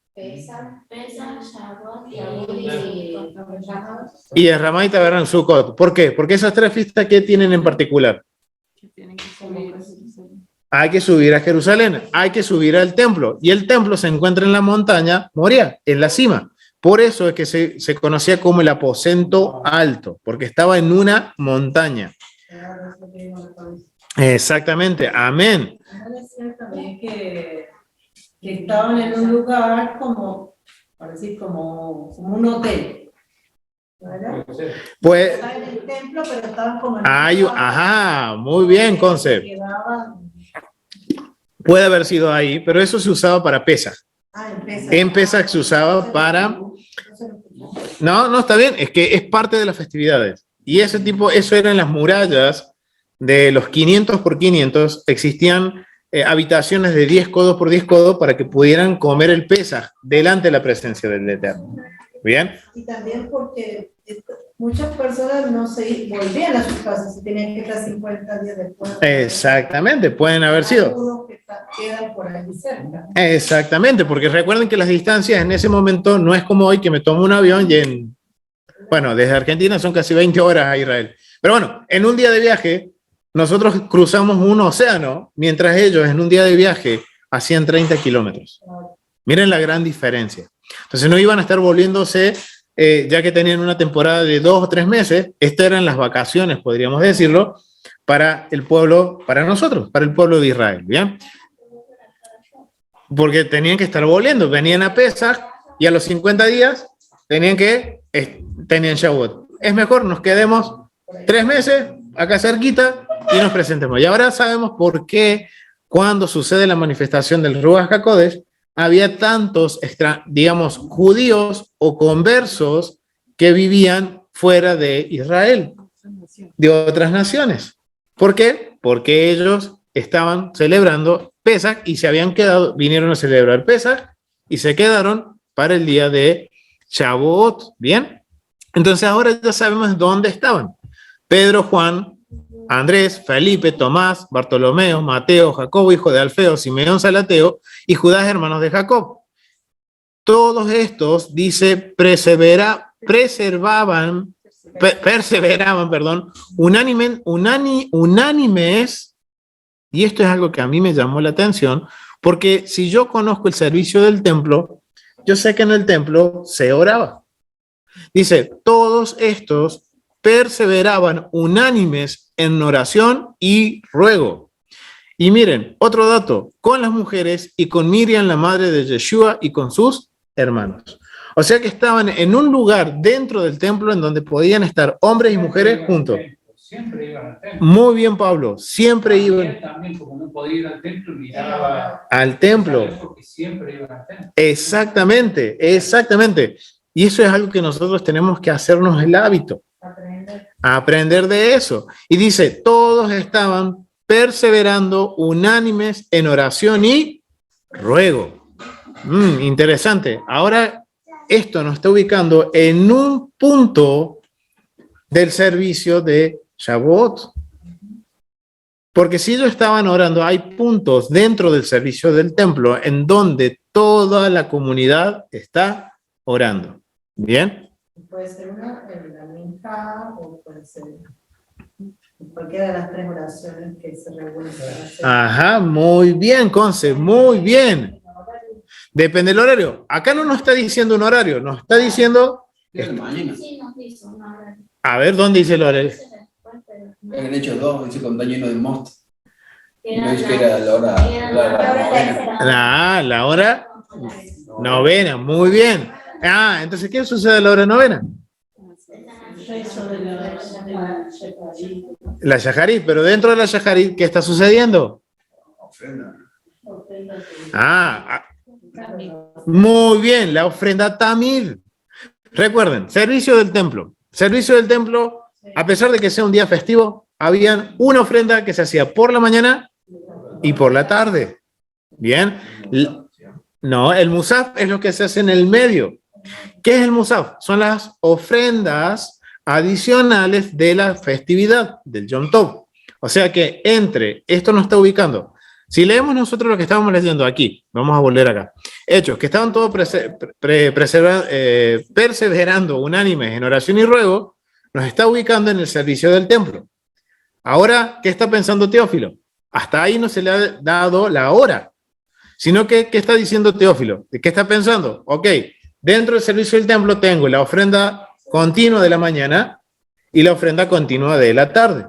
Y en Ramá y Taberna en Sukkot. ¿Por qué? Porque esas tres fiestas, ¿qué tienen en particular? Hay que subir a Jerusalén, hay que subir al templo. Y el templo se encuentra en la montaña Moria, en la cima. Por eso es que se conocía como el aposento alto, porque estaba en una montaña. Exactamente, amén. También que estaban en un lugar como, para decir, como un hotel. ¿Verdad? Pues, Estaban en el templo, pero estaban como en ajá, muy bien, Conce. Puede haber sido ahí, pero eso se usaba para Pesaj. En Pesaj se usaba para... No, está bien, es que es parte de las festividades. Y eso era en las murallas de los 500 por 500, existían habitaciones de 10 codos por 10 codos para que pudieran comer el Pesaj delante de la presencia del Eterno. ¿Bien? Y también porque muchas personas no se volvían a sus casas y tenían que estar 50 días después. Exactamente, pueden haber sido. Algunos que quedan por ahí cerca. Exactamente, porque recuerden que las distancias en ese momento no es como hoy que me tomo un avión y bueno, desde Argentina son casi 20 horas a Israel. Pero bueno, en un día de viaje, nosotros cruzamos un océano, mientras ellos en un día de viaje hacían 30 kilómetros. Miren la gran diferencia. Entonces no iban a estar volviéndose, ya que tenían una temporada de 2 o 3 meses, estas eran las vacaciones, podríamos decirlo, para el pueblo, para nosotros, para el pueblo de Israel, ¿bien? Porque tenían que estar volviendo, venían a Pesaj y a los 50 días tenían Shavuot. Es mejor nos quedemos 3 meses acá cerquita y nos presentemos. Y ahora sabemos por qué cuando sucede la manifestación del Ruach HaKodesh había tantos, digamos, judíos o conversos que vivían fuera de Israel, de otras naciones. ¿Por qué? Porque ellos estaban celebrando Pesaj y se habían quedado, vinieron a celebrar Pesaj y se quedaron para el día de Shavuot. ¿Bien? Entonces ahora ya sabemos dónde estaban. Pedro, Juan, Andrés, Felipe, Tomás, Bartolomeo, Mateo, Jacobo, hijo de Alfeo, Simeón, Salateo y Judas, hermanos de Jacob. Todos estos, dice, preservaban perseveraban, perdón, unánimes, y esto es algo que a mí me llamó la atención, porque si yo conozco el servicio del templo, yo sé que en el templo se oraba. Dice, todos estos perseveraban unánimes en oración y ruego. Y miren, otro dato, con las mujeres y con Miriam, la madre de Yeshua, y con sus hermanos. O sea que estaban en un lugar dentro del templo en donde podían estar hombres y mujeres juntos. Siempre iban al templo. Muy bien, Pablo, siempre iban También, como no podía ir al templo, miraba al templo. porque siempre iban al templo. Exactamente, exactamente. Y eso es algo que nosotros tenemos que hacernos el hábito. Aprender de eso. Y dice, todos estaban perseverando unánimes en oración y ruego. Interesante. Ahora, esto nos está ubicando en un punto del servicio de Shavuot. Porque si ellos estaban orando, hay puntos dentro del servicio del templo en donde toda la comunidad está orando. ¿Bien? Puede ser una en la minja o puede ser cualquiera de las 3 oraciones que se reúnen para hacer. Ajá, muy bien, Conce, muy bien. Depende del horario. Acá no nos está diciendo un horario, nos está diciendo... Es de mañana. Sí, nos hizo una hora. A ver, ¿dónde dice el horario? En el hecho 2, dice cuando está lleno de mosto. Era No es que era la hora novena. La hora novena, muy bien. Entonces, ¿qué sucede a la hora novena? Eso de la Sheparí. La Shaharit, pero dentro de la Shaharit, ¿qué está sucediendo? Ofrenda. Muy bien, la ofrenda Tamid. Recuerden, servicio del templo. Servicio del templo, a pesar de que sea un día festivo, había una ofrenda que se hacía por la mañana y por la tarde. Bien. No, el Musaf es lo que se hace en el medio. ¿Qué es el Musaf? Son las ofrendas adicionales de la festividad del Yom Tov. O sea que esto nos está ubicando. Si leemos nosotros lo que estábamos leyendo aquí, vamos a volver acá. Hechos, que estaban todos perseverando unánimes en oración y ruego, nos está ubicando en el servicio del templo. Ahora, ¿qué está pensando Teófilo? Hasta ahí no se le ha dado la hora, sino que, ¿qué está diciendo Teófilo? ¿De qué está pensando? Ok, dentro del servicio del templo tengo la ofrenda continua de la mañana y la ofrenda continua de la tarde.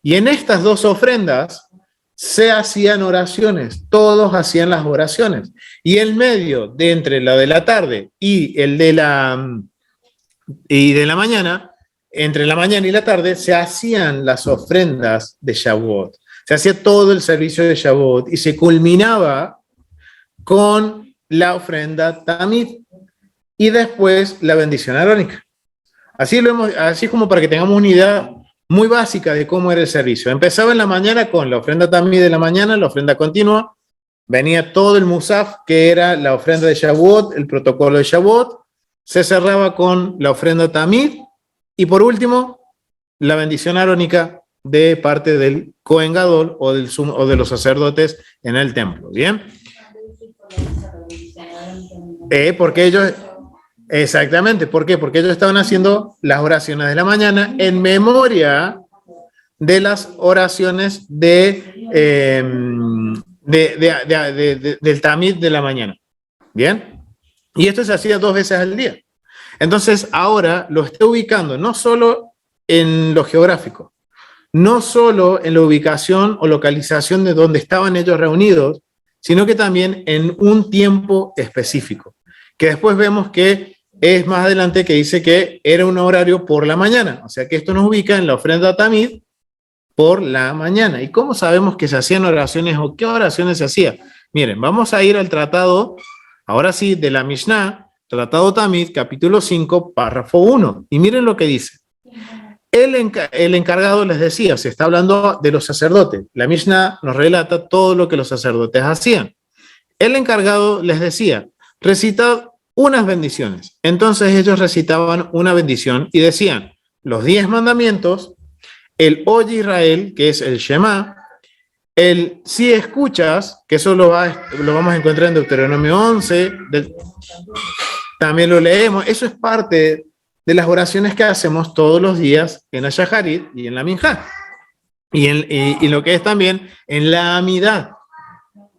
Y en estas dos ofrendas se hacían oraciones, todos hacían las oraciones. Y el medio de entre la de la tarde y el de la mañana, entre la mañana y la tarde, se hacían las ofrendas de Shavuot. Se hacía todo el servicio de Shavuot y se culminaba con la ofrenda Tamid y después la bendición arónica. Así como para que tengamos una idea muy básica de cómo era el servicio. Empezaba en la mañana con la ofrenda Tamid de la mañana, la ofrenda continua, venía todo el Musaf, que era la ofrenda de Shavuot, el protocolo de Shavuot, se cerraba con la ofrenda Tamid y por último, la bendición arónica de parte del Kohen Gadol o de los sacerdotes en el templo. ¿Bien? Porque ellos... Exactamente, ¿por qué? Porque ellos estaban haciendo las oraciones de la mañana en memoria de las oraciones del Tamid de la mañana. ¿Bien? Y esto se hacía 2 veces al día. Entonces, ahora lo está ubicando no solo en lo geográfico, no solo en la ubicación o localización de donde estaban ellos reunidos, sino que también en un tiempo específico, que después vemos que es más adelante que dice que era un horario por la mañana, o sea que esto nos ubica en la ofrenda Tamid por la mañana. ¿Y cómo sabemos que se hacían oraciones o qué oraciones se hacían? Miren, vamos a ir al tratado, ahora sí, de la Mishnah, tratado Tamid, capítulo 5, párrafo 1, y miren lo que dice. El encargado les decía, se está hablando de los sacerdotes, la Mishnah nos relata todo lo que los sacerdotes hacían. El encargado les decía, recitad unas bendiciones. Entonces ellos recitaban una bendición y decían los 10 mandamientos, el Oye Israel, que es el Shema, el si escuchas, que eso lo vamos a encontrar en Deuteronomio 11, también lo leemos, eso es parte de las oraciones que hacemos todos los días en la Shaharit y en la Minjá. Y lo que es también en la Amidad.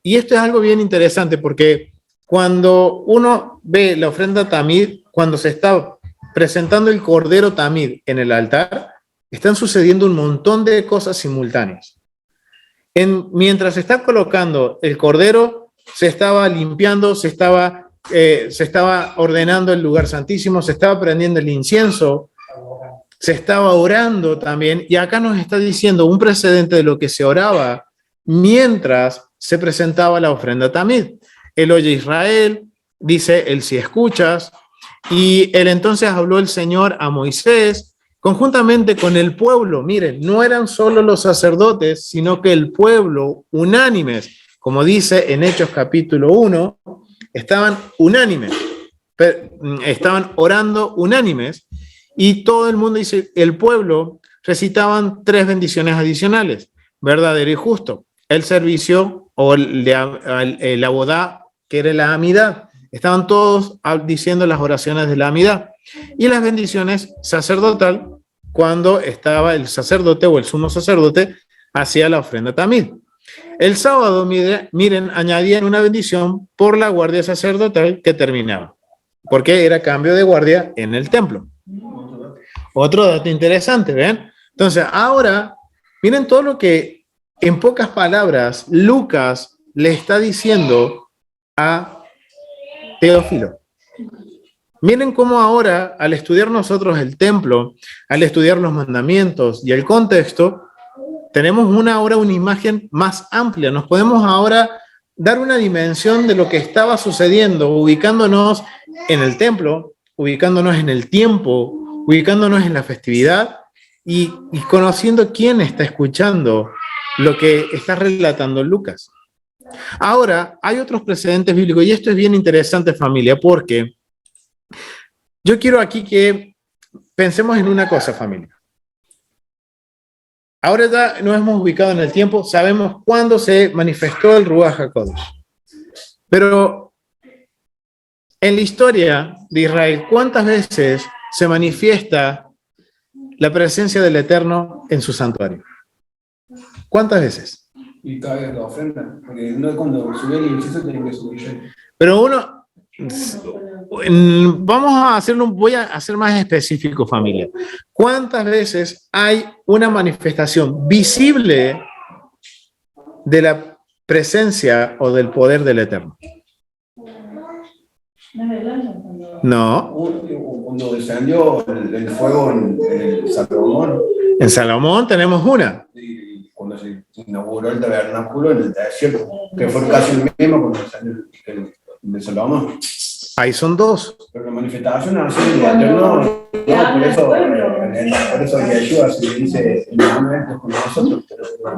Y esto es algo bien interesante porque cuando uno ve la ofrenda Tamid, cuando se está presentando el Cordero Tamid en el altar, están sucediendo un montón de cosas simultáneas. Mientras se está colocando el Cordero, se estaba limpiando, se estaba ordenando el lugar santísimo, se estaba prendiendo el incienso, se estaba orando también, y acá nos está diciendo un precedente de lo que se oraba mientras se presentaba la ofrenda Tamid. El oye Israel, dice el si escuchas, y él entonces habló el Señor a Moisés, conjuntamente con el pueblo. Miren, no eran solo los sacerdotes, sino que el pueblo, unánimes, como dice en Hechos capítulo 1, estaban unánimes, estaban orando unánimes, y todo el mundo dice, el pueblo recitaban 3 bendiciones adicionales, verdadero y justo, el servicio o el abodá, que era la amidad. Estaban todos diciendo las oraciones de la amidad, y las bendiciones sacerdotal, cuando estaba el sacerdote o el sumo sacerdote hacía la ofrenda tamid. El sábado, miren, añadían una bendición por la guardia sacerdotal que terminaba, porque era cambio de guardia en el templo. Otro dato interesante, ¿ven? Entonces, ahora, miren todo lo que, en pocas palabras, Lucas le está diciendo a Teófilo. Miren cómo ahora, al estudiar nosotros el templo, al estudiar los mandamientos y el contexto, tenemos ahora una imagen más amplia. Nos podemos ahora dar una dimensión de lo que estaba sucediendo, ubicándonos en el templo, ubicándonos en el tiempo, ubicándonos en la festividad y conociendo quién está escuchando lo que está relatando Lucas. Ahora, hay otros precedentes bíblicos, y esto es bien interesante, familia, porque yo quiero aquí que pensemos en una cosa, familia. Ahora ya nos hemos ubicado en el tiempo, sabemos cuándo se manifestó el Ruach HaKodesh. Pero en la historia de Israel, ¿cuántas veces se manifiesta la presencia del Eterno en su santuario? ¿Cuántas veces? Y todavía la ofrenda, porque no cuando subía el incienso tenía que subir. Pero voy a hacer más específico, familia. ¿Cuántas veces hay una manifestación visible de la presencia o del poder del Eterno? No. Cuando descendió el fuego en el Salomón. En Salomón tenemos una. Y cuando se inauguró el tabernáculo en el desierto, que fue casi el mismo cuando descendió el de Salomón. Ahí son 2. Pero la manifestación así de Eterno, por eso Yeshua se dice en momento con nosotros.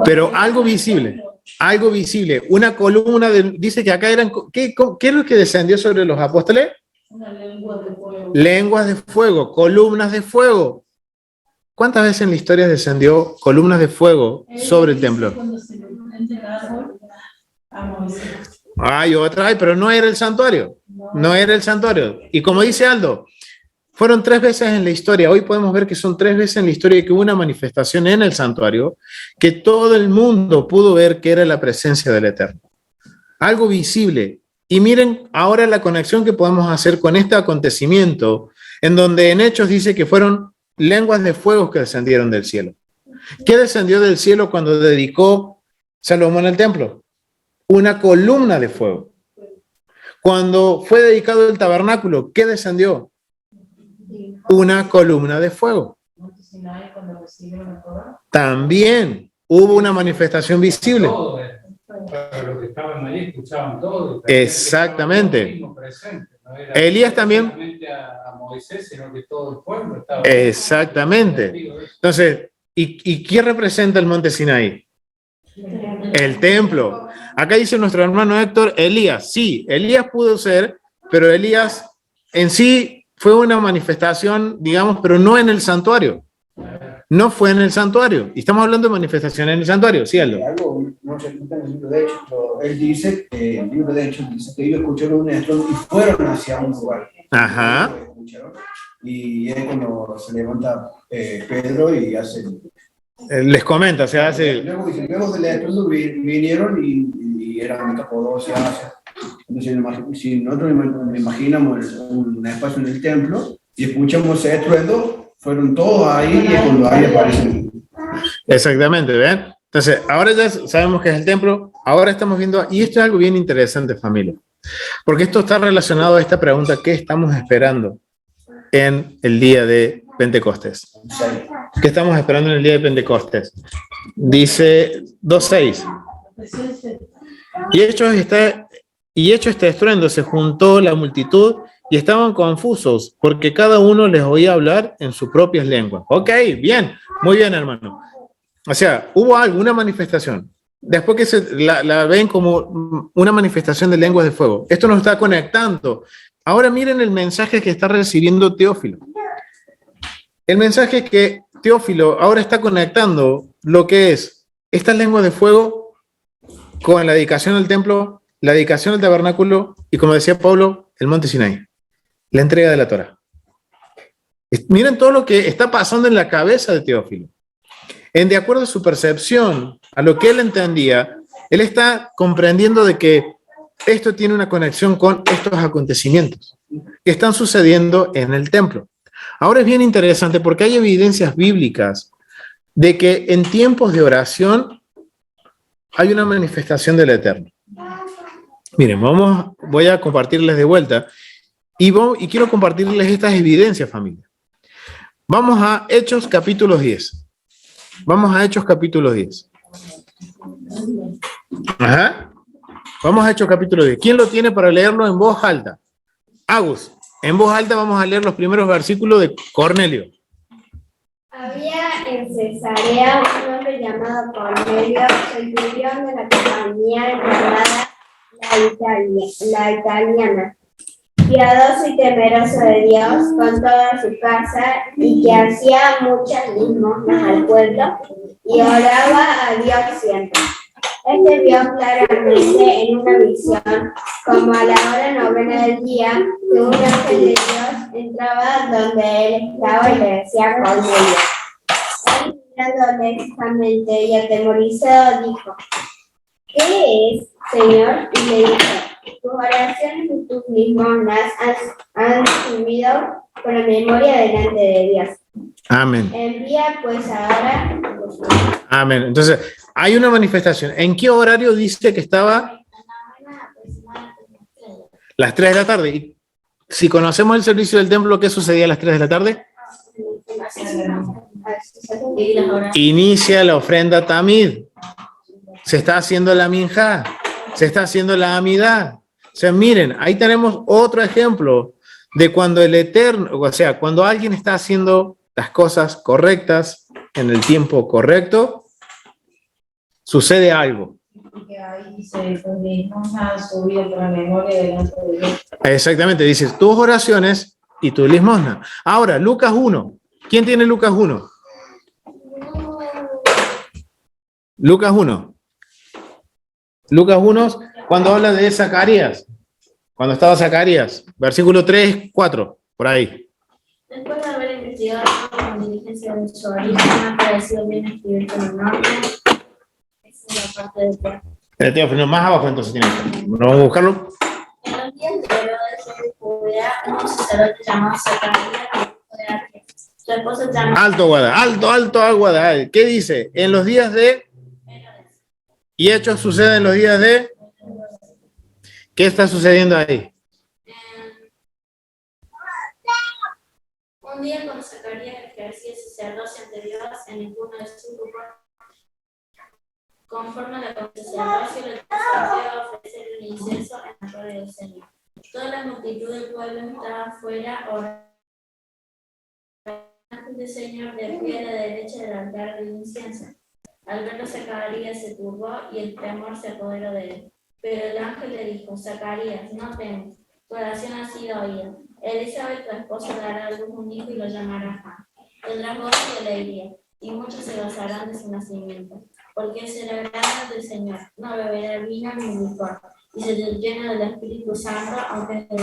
Pero algo visible, una columna, dice que acá eran, ¿qué es lo que descendió sobre los apóstoles? Una lengua de fuego. Lenguas de fuego, columnas de fuego. ¿Cuántas veces en la historia descendió columnas de fuego sobre el templo? Cuando se le prende el árbol a Moisés. Hay otra, pero no era el santuario. No era el santuario. Y como dice Aldo, fueron 3 veces en la historia. Hoy podemos ver que son 3 veces en la historia que hubo una manifestación en el santuario que todo el mundo pudo ver que era la presencia del Eterno. Algo visible. Y miren ahora la conexión que podemos hacer con este acontecimiento, en donde en Hechos dice que fueron lenguas de fuego que descendieron del cielo. ¿Qué descendió del cielo cuando dedicó Salomón el templo? Una columna de fuego. Cuando fue dedicado el tabernáculo, ¿qué descendió? Una columna de fuego. También hubo una manifestación visible. Los que estaban allí escuchaban todo. Exactamente. Elías también. A Moisés, sino que todo el pueblo estaba. Exactamente. Entonces, ¿y qué representa el monte Sinaí? El templo. Acá dice nuestro hermano Héctor, Elías. Sí, Elías pudo ser, pero Elías en sí fue una manifestación, digamos, pero no en el santuario. No fue en el santuario. Y estamos hablando de manifestación en el santuario, ¿sí, Aldo? Algo no se explica en el libro de Hechos, pero él dice, el libro de Hechos dice que ellos escucharon un estruendo y fueron hacia un lugar. Ajá. y es cuando se levanta Pedro y hace... Les comenta, o sea, hace... Luego del estruendo vinieron y eran Capadocia, Asia. Entonces, si nosotros imaginamos un espacio en el templo y escuchamos ese estruendo, fueron todos ahí y cuando ahí aparecen. Exactamente, ¿ven? Entonces, ahora ya sabemos que es el templo, ahora estamos viendo, y esto es algo bien interesante, familia, porque esto está relacionado a esta pregunta: ¿qué estamos esperando en el día de Pentecostés? ¿Qué estamos esperando en el día de Pentecostés? Dice 2:6. Y hecho este estruendo, se juntó la multitud y estaban confusos, porque cada uno les oía hablar en sus propias lenguas. Ok, bien, muy bien, hermano. O sea, hubo alguna manifestación. Después que la ven como una manifestación de lenguas de fuego. Esto nos está conectando. Ahora miren el mensaje que está recibiendo Teófilo. El mensaje que Teófilo ahora está conectando lo que es estas lenguas de fuego con la dedicación al templo, la dedicación al tabernáculo y, como decía Pablo, el monte Sinaí, la entrega de la Torá. Miren todo lo que está pasando en la cabeza de Teófilo. De acuerdo a su percepción, a lo que él entendía, él está comprendiendo de que esto tiene una conexión con estos acontecimientos que están sucediendo en el templo. Ahora es bien interesante porque hay evidencias bíblicas de que en tiempos de oración hay una manifestación del Eterno. Miren, voy a compartirles de vuelta y quiero compartirles estas evidencias, familia. Vamos a Hechos capítulo 10. Vamos a Hechos capítulo 10. Ajá. Vamos a Hechos capítulo 10. ¿Quién lo tiene para leerlo en voz alta? Agus, en voz alta vamos a leer los primeros versículos de Cornelio. Había en Cesarea un hombre llamado Cornelio, centurión de la compañía llamada la Italiana, piadoso y temeroso de Dios con toda su casa, y que hacía muchas limosnas al pueblo y oraba a Dios siempre. Este vio claramente en una visión, como a la hora 9 del día, que un ángel de Dios entraba donde él estaba y le decía: Cornelio. Él, mirándole fijamente y atemorizado, dijo: ¿qué es, Señor? Y le dijo: tus oraciones y tus limosnas han subido por la memoria delante de Dios. Amén. Envía pues ahora. Amén. Entonces, hay una manifestación. ¿En qué horario dice que estaba? Las 3 de la tarde. Y si conocemos el servicio del templo, ¿qué sucedía a las 3 de la tarde? Inicia la ofrenda Tamid. Se está haciendo la minjá. Se está haciendo la amidá. O sea, miren, ahí tenemos otro ejemplo de cuando el Eterno, o sea, cuando alguien está haciendo las cosas correctas en el tiempo correcto, sucede algo. Exactamente, dices tus oraciones y tu limosna. Ahora, Lucas 1. ¿Quién tiene Lucas 1? Lucas 1. Lucas 1, cuando habla de Zacarías, cuando estaba Zacarías, versículo 3, 4, por ahí. Después de haber investigado con diligencia de su origen, me ha parecido bien escribir con el nombre. Esa es la parte de Teófilo, más abajo entonces tiene que. ¿No vamos a buscarlo? En los días de Herodes, rey de Judea, un sacerdote llamado Zacarías, de Arquía. Su esposa se llama... Alto, Guada, alto, Aguada. ¿Qué dice? En los días de... ¿Y hechos suceden en los días de...? ¿Qué está sucediendo ahí? Un día cuando Zacarías ejercía sacerdocio ante Dios en ninguno de sus grupos, conforme a la sacerdocio, le desafió a ofrecer un incienso en la gloria del Señor. Toda la multitud del pueblo estaba afuera orando. El ángel del Señor de pie a la derecha del altar del incienso. Al verlo, Zacarías se turbó y el temor se apoderó de él. Pero el ángel le dijo: Zacarías, no temas, tu oración ha sido oída. Elizabeth, tu esposa, dará a luz un hijo y lo llamará Juan. Tendrás gozo y alegría, y muchos se gozarán de su nacimiento, porque él será grande del Señor, no beberá vino ni licor, y se llena del Espíritu Santo, aunque es de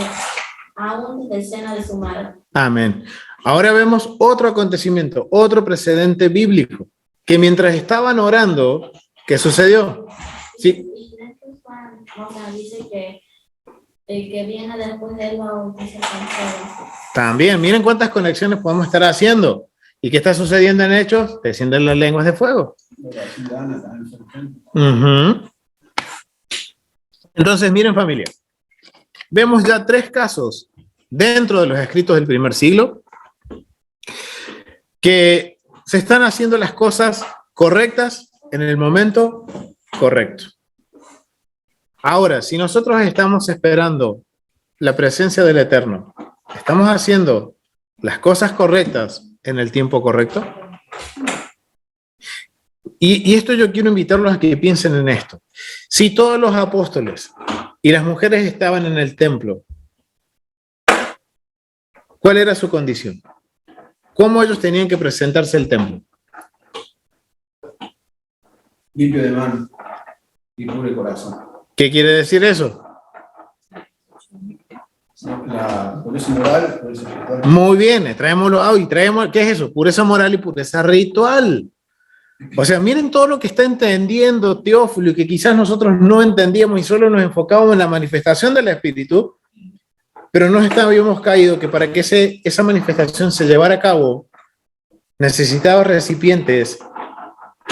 aún desde el seno de su madre. Amén. Ahora vemos otro acontecimiento, otro precedente bíblico, que mientras estaban orando, ¿qué sucedió? Sí. Y en estos Juan, o sea, dice que el que viene después de él va a bautizar con fuego. También, miren cuántas conexiones podemos estar haciendo. ¿Y qué está sucediendo en Hechos? Descienden las lenguas de fuego. Ujú. Entonces, miren familia, vemos ya 3 casos dentro de los escritos del primer siglo que se están haciendo las cosas correctas en el momento correcto. Ahora, si nosotros estamos esperando la presencia del Eterno, ¿estamos haciendo las cosas correctas en el tiempo correcto? Y esto yo quiero invitarlos a que piensen en esto. Si todos los apóstoles y las mujeres estaban en el templo, ¿cuál era su condición? ¿Cómo ellos tenían que presentarse al templo? Limpio de mano y puro de corazón. ¿Qué quiere decir eso? La pureza moral, pureza espiritual. Muy bien, traémoslo y traemos, ¿qué es eso? Pureza moral y pureza ritual. O sea, miren todo lo que está entendiendo Teófilo y que quizás nosotros no entendíamos y solo nos enfocábamos en la manifestación del Espíritu, pero no habíamos caído que para que esa manifestación se llevara a cabo necesitaba recipientes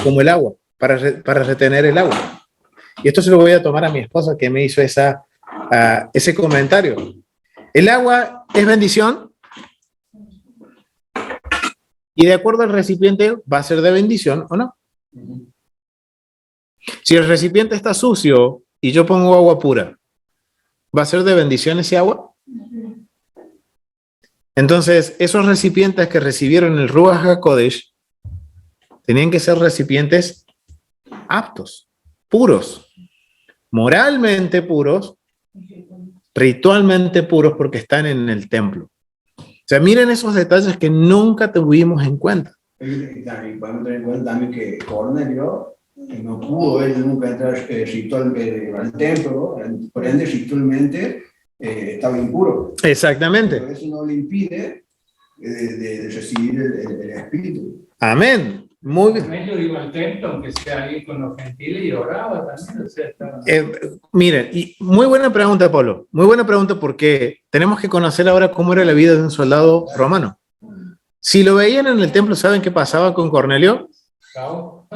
como el agua, para retener el agua. Y esto se lo voy a tomar a mi esposa que me hizo ese comentario. ¿El agua es bendición? Y de acuerdo al recipiente, ¿va a ser de bendición o no? Si el recipiente está sucio y yo pongo agua pura, ¿va a ser de bendición ese agua? Entonces, esos recipientes que recibieron el Ruach HaKodesh tenían que ser recipientes aptos, puros, moralmente puros, ritualmente puros porque están en el templo. O sea, miren esos detalles que nunca tuvimos en cuenta. Y también podemos tener en cuenta también que Cornelio no pudo él nunca entrar al templo, por ende ritualmente estaba impuro. Exactamente. Pero eso no le impide de recibir el Espíritu. Amén. Muy bien. Cornelio iba al templo, aunque sea ahí con los gentiles, y oraba también. O sea, estaba... Miren, y muy buena pregunta, Pablo. Muy buena pregunta porque tenemos que conocer ahora cómo era la vida de un soldado romano. Si lo veían en el templo, ¿saben qué pasaba con Cornelio? Cao.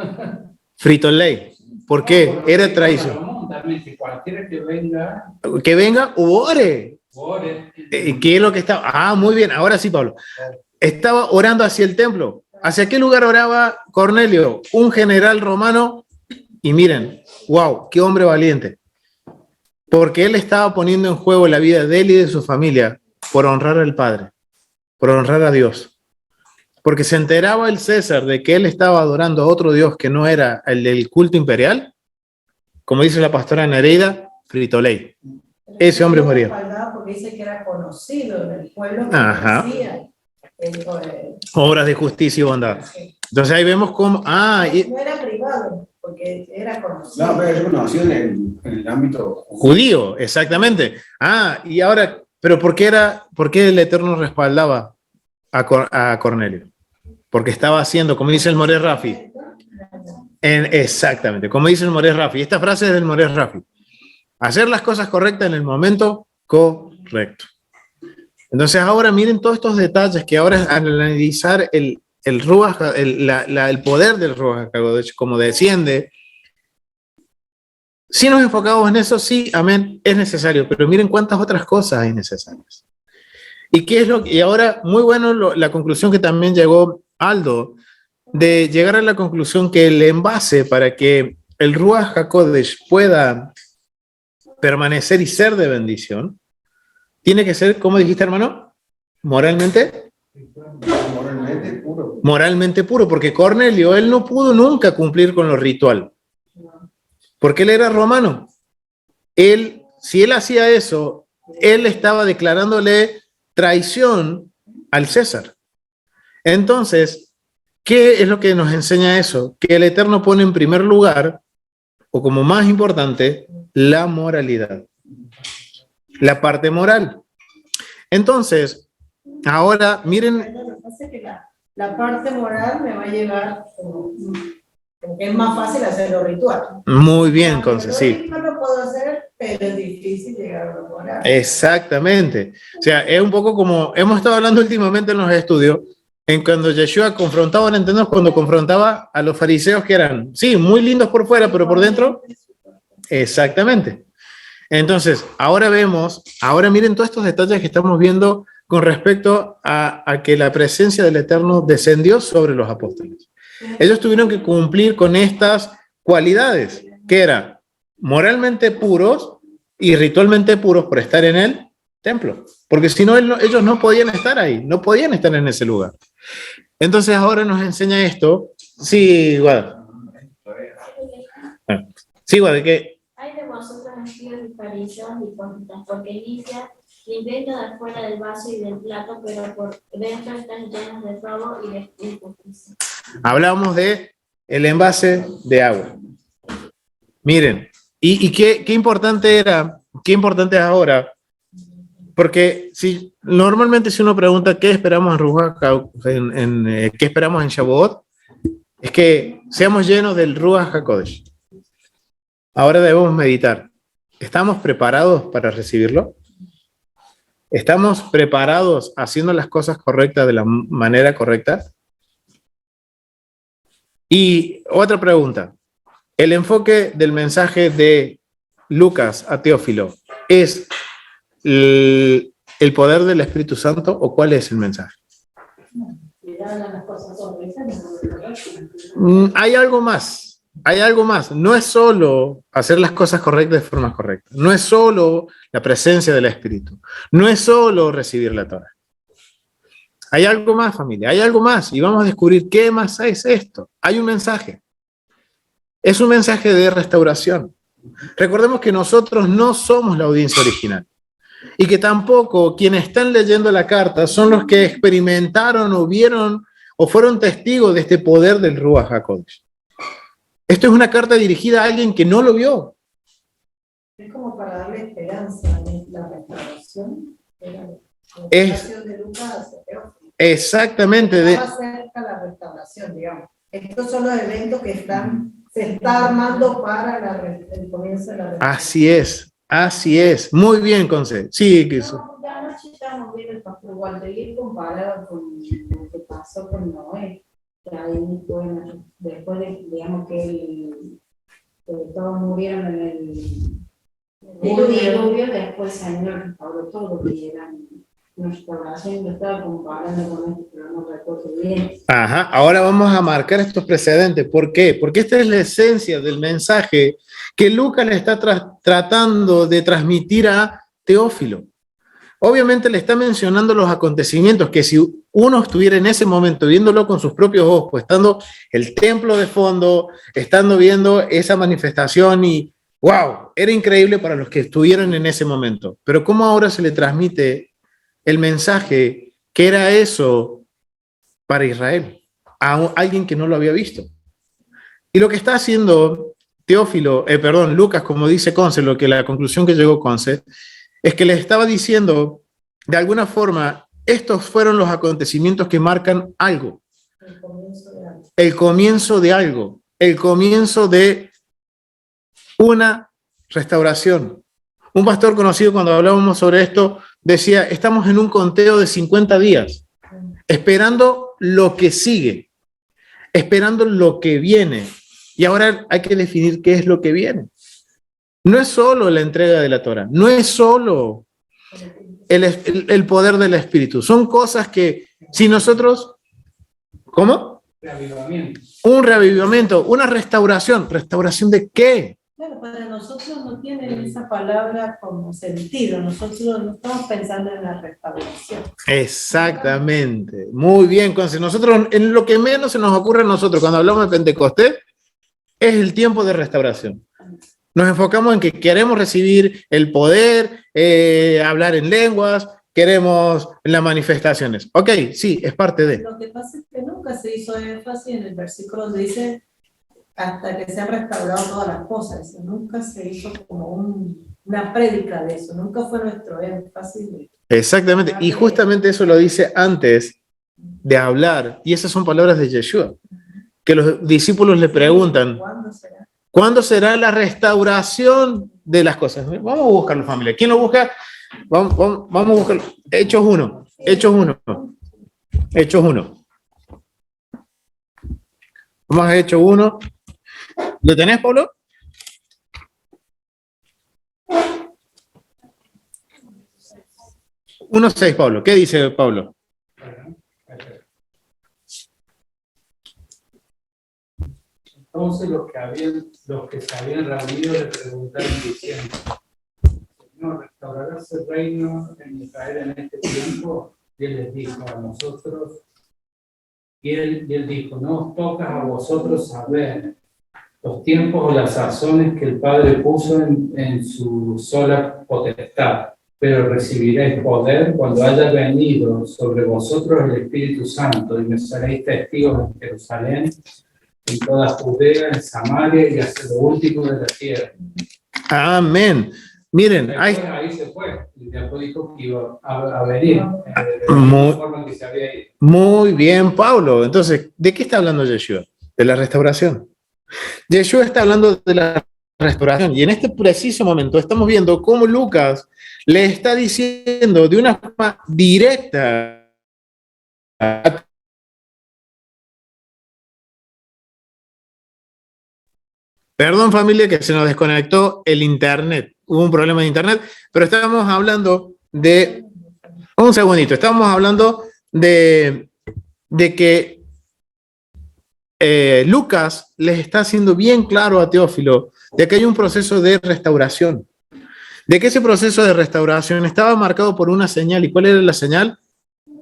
Frito en ley. ¿Por qué? Era traición. También, que cualquiera que venga, Que venga, ore. ore. ¿Qué es lo que estaba? Ah, muy bien. Ahora sí, Pablo. Estaba orando hacia el templo. ¿Hacia qué lugar oraba Cornelio? Un general romano. Y miren, wow, qué hombre valiente. Porque él estaba poniendo en juego la vida de él y de su familia por honrar al Padre, por honrar a Dios. Porque se enteraba el César de que él estaba adorando a otro Dios que no era el del culto imperial. Como dice la pastora Nereida, frito ley. Ese hombre moría. Porque dice que era conocido en el pueblo. Ajá. Obras de justicia y bondad. Entonces ahí vemos cómo... No era privado, porque era conocido. No, pero es conocido en el ámbito judío, exactamente. Y ahora, ¿pero por qué el Eterno respaldaba a Cornelio? Porque estaba haciendo, como dice el Moré Rafi. Exactamente, como dice el Moré Rafi. Esta frase es del Moré Rafi. Hacer las cosas correctas en el momento correcto. Entonces ahora miren todos estos detalles que ahora al analizar el poder del Ruach HaKodesh, como desciende. Si nos enfocamos en eso, sí, amén, es necesario, pero miren cuántas otras cosas hay necesarias. Y ahora, muy bueno la conclusión que también llegó Aldo, de llegar a la conclusión que el envase para que el Ruach HaKodesh pueda permanecer y ser de bendición, tiene que ser, ¿cómo dijiste, hermano? Moralmente puro. Moralmente puro, porque Cornelio, él no pudo nunca cumplir con lo ritual. Porque él era romano. Si él hacía eso, él estaba declarándole traición al César. Entonces, ¿qué es lo que nos enseña eso? Que el Eterno pone en primer lugar, o como más importante, la moralidad. La parte moral. Entonces, ahora miren, Lo que pasa es que la parte moral me va a llevar como que es más fácil hacer los rituales. muy bien, Conce, sí. Los rituales lo puedo hacer, pero es difícil llegar a lo moral. Exactamente. O sea, es un poco como hemos estado hablando últimamente en los estudios, en cuando Yeshua confrontaba, ¿entendemos? Cuando confrontaba a los fariseos que eran, sí, muy lindos por fuera, pero por dentro, exactamente. Entonces, ahora vemos, ahora miren todos estos detalles que estamos viendo con respecto a que la presencia del Eterno descendió sobre los apóstoles. Ellos tuvieron que cumplir con estas cualidades, que eran moralmente puros y ritualmente puros por estar en el templo, porque si no, ellos no podían estar ahí, no podían estar en ese lugar. Entonces ahora nos enseña esto. Sí, Guada. Sí, Guada, que Hay de vosotros escribas y fariseos hipócritas, porque limpiáis lo de fuera del vaso y del plato, pero por dentro están llenos de robo y de injusticia. hablábamos de el envase de agua. Miren, y qué importante era, qué importante es ahora, porque si normalmente si uno pregunta qué esperamos en Ruach, qué esperamos en Shavuot, es que seamos llenos del Ruach HaKodesh. Ahora debemos meditar. ¿Estamos preparados para recibirlo? ¿Estamos preparados haciendo las cosas correctas de la manera correcta? Y otra pregunta. ¿El enfoque del mensaje de Lucas a Teófilo es el poder del Espíritu Santo o cuál es el mensaje? Hay algo más. Hay algo más. No es solo hacer las cosas correctas de forma correcta. No es solo la presencia del Espíritu. No es solo recibir la Torah. Hay algo más, familia. Hay algo más. Y vamos a descubrir qué más es esto. Hay un mensaje. Es un mensaje de restauración. Recordemos que nosotros no somos la audiencia original. Y que tampoco quienes están leyendo la carta son los que experimentaron o vieron o fueron testigos de este poder del Ruach HaKodesh. Esto es una carta dirigida a alguien que no lo vio. Es como para darle esperanza en la restauración. Es De Lucas, exactamente de... Estaba cerca la restauración, digamos. Estos son los eventos que se está armando para el comienzo de la restauración. Así es. Muy bien, Conce. Sí, que eso. No, ya anoche estábamos viendo el pastor Walter y él comparaba con lo que pasó con Noé. Que ahí, bueno, después de, digamos, que todos murieron en el diluvio, después el Señor restauró todo y eran restauración. Yo estaba comparando con esto, pero no recuerdo bien. Ajá, ahora vamos a marcar estos precedentes. ¿Por qué? Porque esta es la esencia del mensaje que Lucas le está tratando de transmitir a Teófilo. Obviamente le está mencionando los acontecimientos que si uno estuviera en ese momento viéndolo con sus propios ojos, estando el templo de fondo, estando viendo esa manifestación y wow, era increíble para los que estuvieron en ese momento. Pero ¿cómo ahora se le transmite el mensaje que era eso para Israel? A alguien que no lo había visto. Y lo que está haciendo Lucas, como dice Conce, la conclusión que llegó Conce, es que les estaba diciendo, de alguna forma, estos fueron los acontecimientos que marcan algo. El comienzo de algo. El comienzo de una restauración. Un pastor conocido, cuando hablábamos sobre esto, decía, estamos en un conteo de 50 días, esperando lo que sigue, esperando lo que viene. Y ahora hay que definir qué es lo que viene. No es solo la entrega de la Torah, no es solo el poder del Espíritu. Son cosas que si nosotros... ¿Cómo? Reavivamiento. Un reavivamiento, una restauración. ¿Restauración de qué? Bueno, para nosotros no tiene esa palabra como sentido. Nosotros no estamos pensando en la restauración. Exactamente. Muy bien, entonces nosotros, en lo que menos se nos ocurre a nosotros cuando hablamos de Pentecostés, es el tiempo de restauración. Nos enfocamos en que queremos recibir el poder, hablar en lenguas, queremos las manifestaciones. Ok, sí, es parte de. Lo que pasa es que nunca se hizo énfasis en el versículo donde dice hasta que se han restaurado todas las cosas. Eso nunca se hizo como una prédica de eso, nunca fue nuestro énfasis Exactamente, y justamente eso lo dice antes de hablar, y esas son palabras de Yeshua, que los discípulos le preguntan, ¿Cuándo será? ¿cuándo será la restauración de las cosas? Vamos a buscarlo, familia. ¿Quién lo busca? Vamos a buscarlo. Hechos 1, Hechos 1, Hechos 1. Vamos a Hechos 1. ¿Lo tenés, Pablo? Uno 6, Pablo. ¿Qué dice Pablo? Entonces los que se habían reunido le preguntaron diciendo, Señor, ¿restaurarás el reino en Israel en este tiempo? Y él les dijo a nosotros, y él dijo, no os toca a vosotros saber los tiempos o las sazones que el Padre puso en su sola potestad, pero recibiréis poder cuando haya venido sobre vosotros el Espíritu Santo, y me seréis testigos en Jerusalén, en toda Judea, en Samaria y hasta lo último de la tierra. Amén. Miren, Después, ahí se fue, y después dijo que iba a venir, de Muy- la forma que se había ido. muy bien, Pablo. Entonces, ¿de qué está hablando Yeshua? De la restauración. Yeshua está hablando de la restauración. Y en este preciso momento estamos viendo cómo Lucas le está diciendo de una forma directa a Perdón, familia, que se nos desconectó el internet. Hubo un problema de internet, pero estábamos hablando de. Un segundito, estábamos hablando de que Lucas les está haciendo bien claro a Teófilo de que hay un proceso de restauración. De que ese proceso de restauración estaba marcado por una señal. ¿Y cuál era la señal?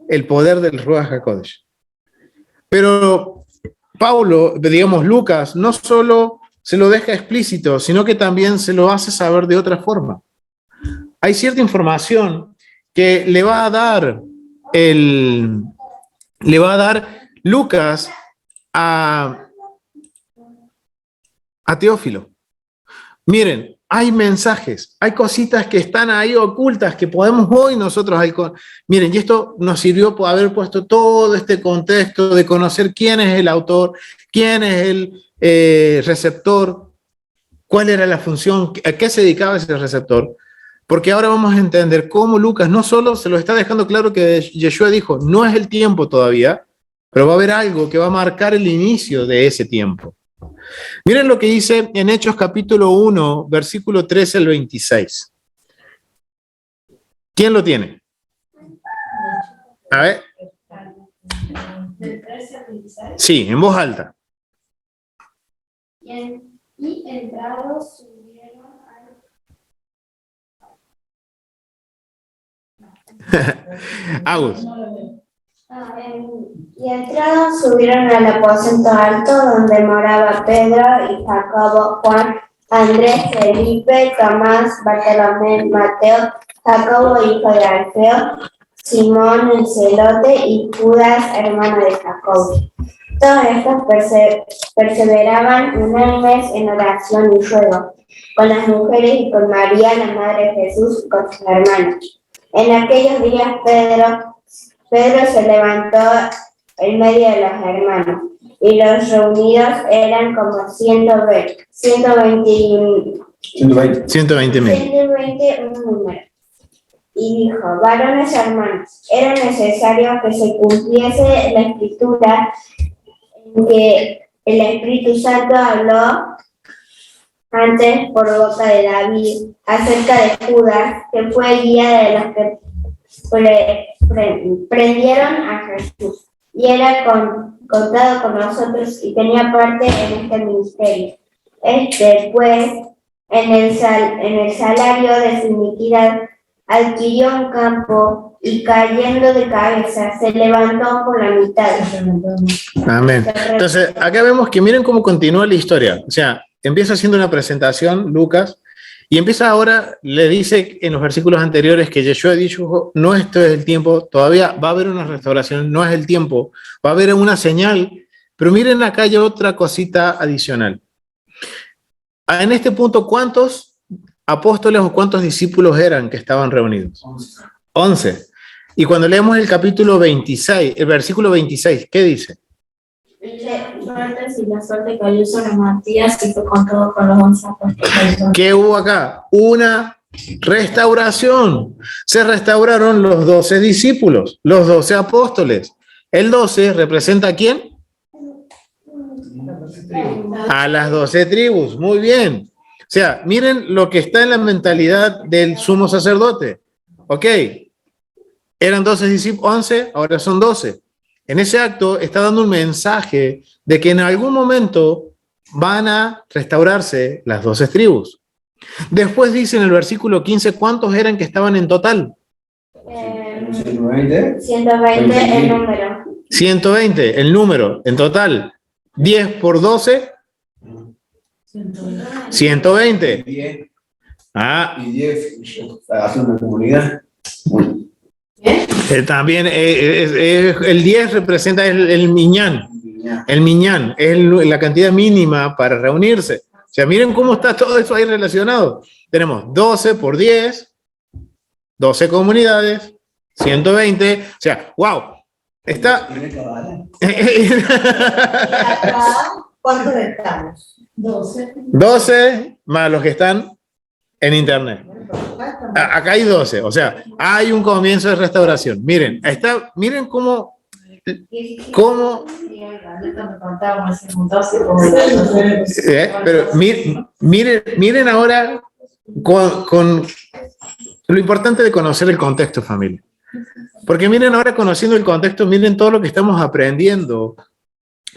El poder del Ruach HaKodesh. Pero Pablo, digamos, Lucas, no solo se lo deja explícito, sino que también se lo hace saber de otra forma. Hay cierta información que le va a dar Lucas a Teófilo. Miren, hay mensajes, hay cositas que están ahí ocultas que podemos hoy nosotros. Miren, y esto nos sirvió por haber puesto todo este contexto de conocer quién es el autor, quién es el receptor, cuál era la función, a qué se dedicaba ese receptor. Porque ahora vamos a entender cómo Lucas no solo se lo está dejando claro que Yeshua dijo, no es el tiempo todavía, pero va a haber algo que va a marcar el inicio de ese tiempo. Miren lo que dice en Hechos capítulo 1, versículo 13 al 26. ¿Quién lo tiene? A ver. Del 13 al 16. Sí, en voz alta. Y entrados subieron Agus. y entrados subieron al aposento alto donde moraba Pedro y Jacobo, Juan, Andrés, Felipe, Tomás, Bartolomé, Mateo, Jacobo, hijo de Alfeo, Simón el celote y Judas, hermano de Jacobo. Todos estos perseveraban unánimes en oración y ruego, con las mujeres y con María, la madre de Jesús, y con sus hermanos. En aquellos días Pedro se levantó en medio de los hermanos, y los reunidos eran como 120 120.000. un número. Y dijo, varones hermanos, era necesario que se cumpliese la escritura en que el Espíritu Santo habló antes por boca de David acerca de Judas, que fue guía de los que prendieron a Jesús, y era contado con nosotros y tenía parte en este ministerio. Pues, en el salario de su iniquidad, adquirió un campo y cayendo de cabeza, se levantó por la mitad. Amén. Entonces, acá vemos que miren cómo continúa la historia. O sea, empieza haciendo una presentación, Lucas, y empieza ahora, le dice en los versículos anteriores que Yeshua dijo, no, esto es el tiempo, todavía va a haber una restauración, no es el tiempo, va a haber una señal, pero miren acá hay otra cosita adicional. En este punto, ¿cuántos apóstoles o cuántos discípulos eran que estaban reunidos? 11. Y cuando leemos el capítulo 26, el versículo 26, ¿qué dice? Fuertes y la suerte cayó sobre Matías y fue con todo con los 11 apóstoles. ¿Qué hubo acá? Una restauración. Se restauraron los 12 discípulos, los 12 apóstoles. El 12 representa ¿a quién? A las 12 tribus. Muy bien. O sea, miren lo que está en la mentalidad del sumo sacerdote. Ok, eran 12 discípulos, 11, ahora son 12. En ese acto está dando un mensaje de que en algún momento van a restaurarse las 12 tribus. Después dice en el versículo 15, ¿cuántos eran que estaban en total? 120. 120 el número. 120, el número, en total. 10 por 12, 120. 10 Ah, y 10 hace una comunidad. también el 10 representa el miñán. El miñán es la cantidad mínima para reunirse. O sea, miren cómo está todo eso ahí relacionado. Tenemos 12 por 10, 12 comunidades, 120. O sea, wow. Está. ¿Cuántos estamos? 12. 12 más los que están en internet. Acá hay 12. O sea, hay un comienzo de restauración. Miren, miren cómo. Pero miren ahora con lo importante de conocer el contexto, familia. Porque miren ahora, conociendo el contexto, miren todo lo que estamos aprendiendo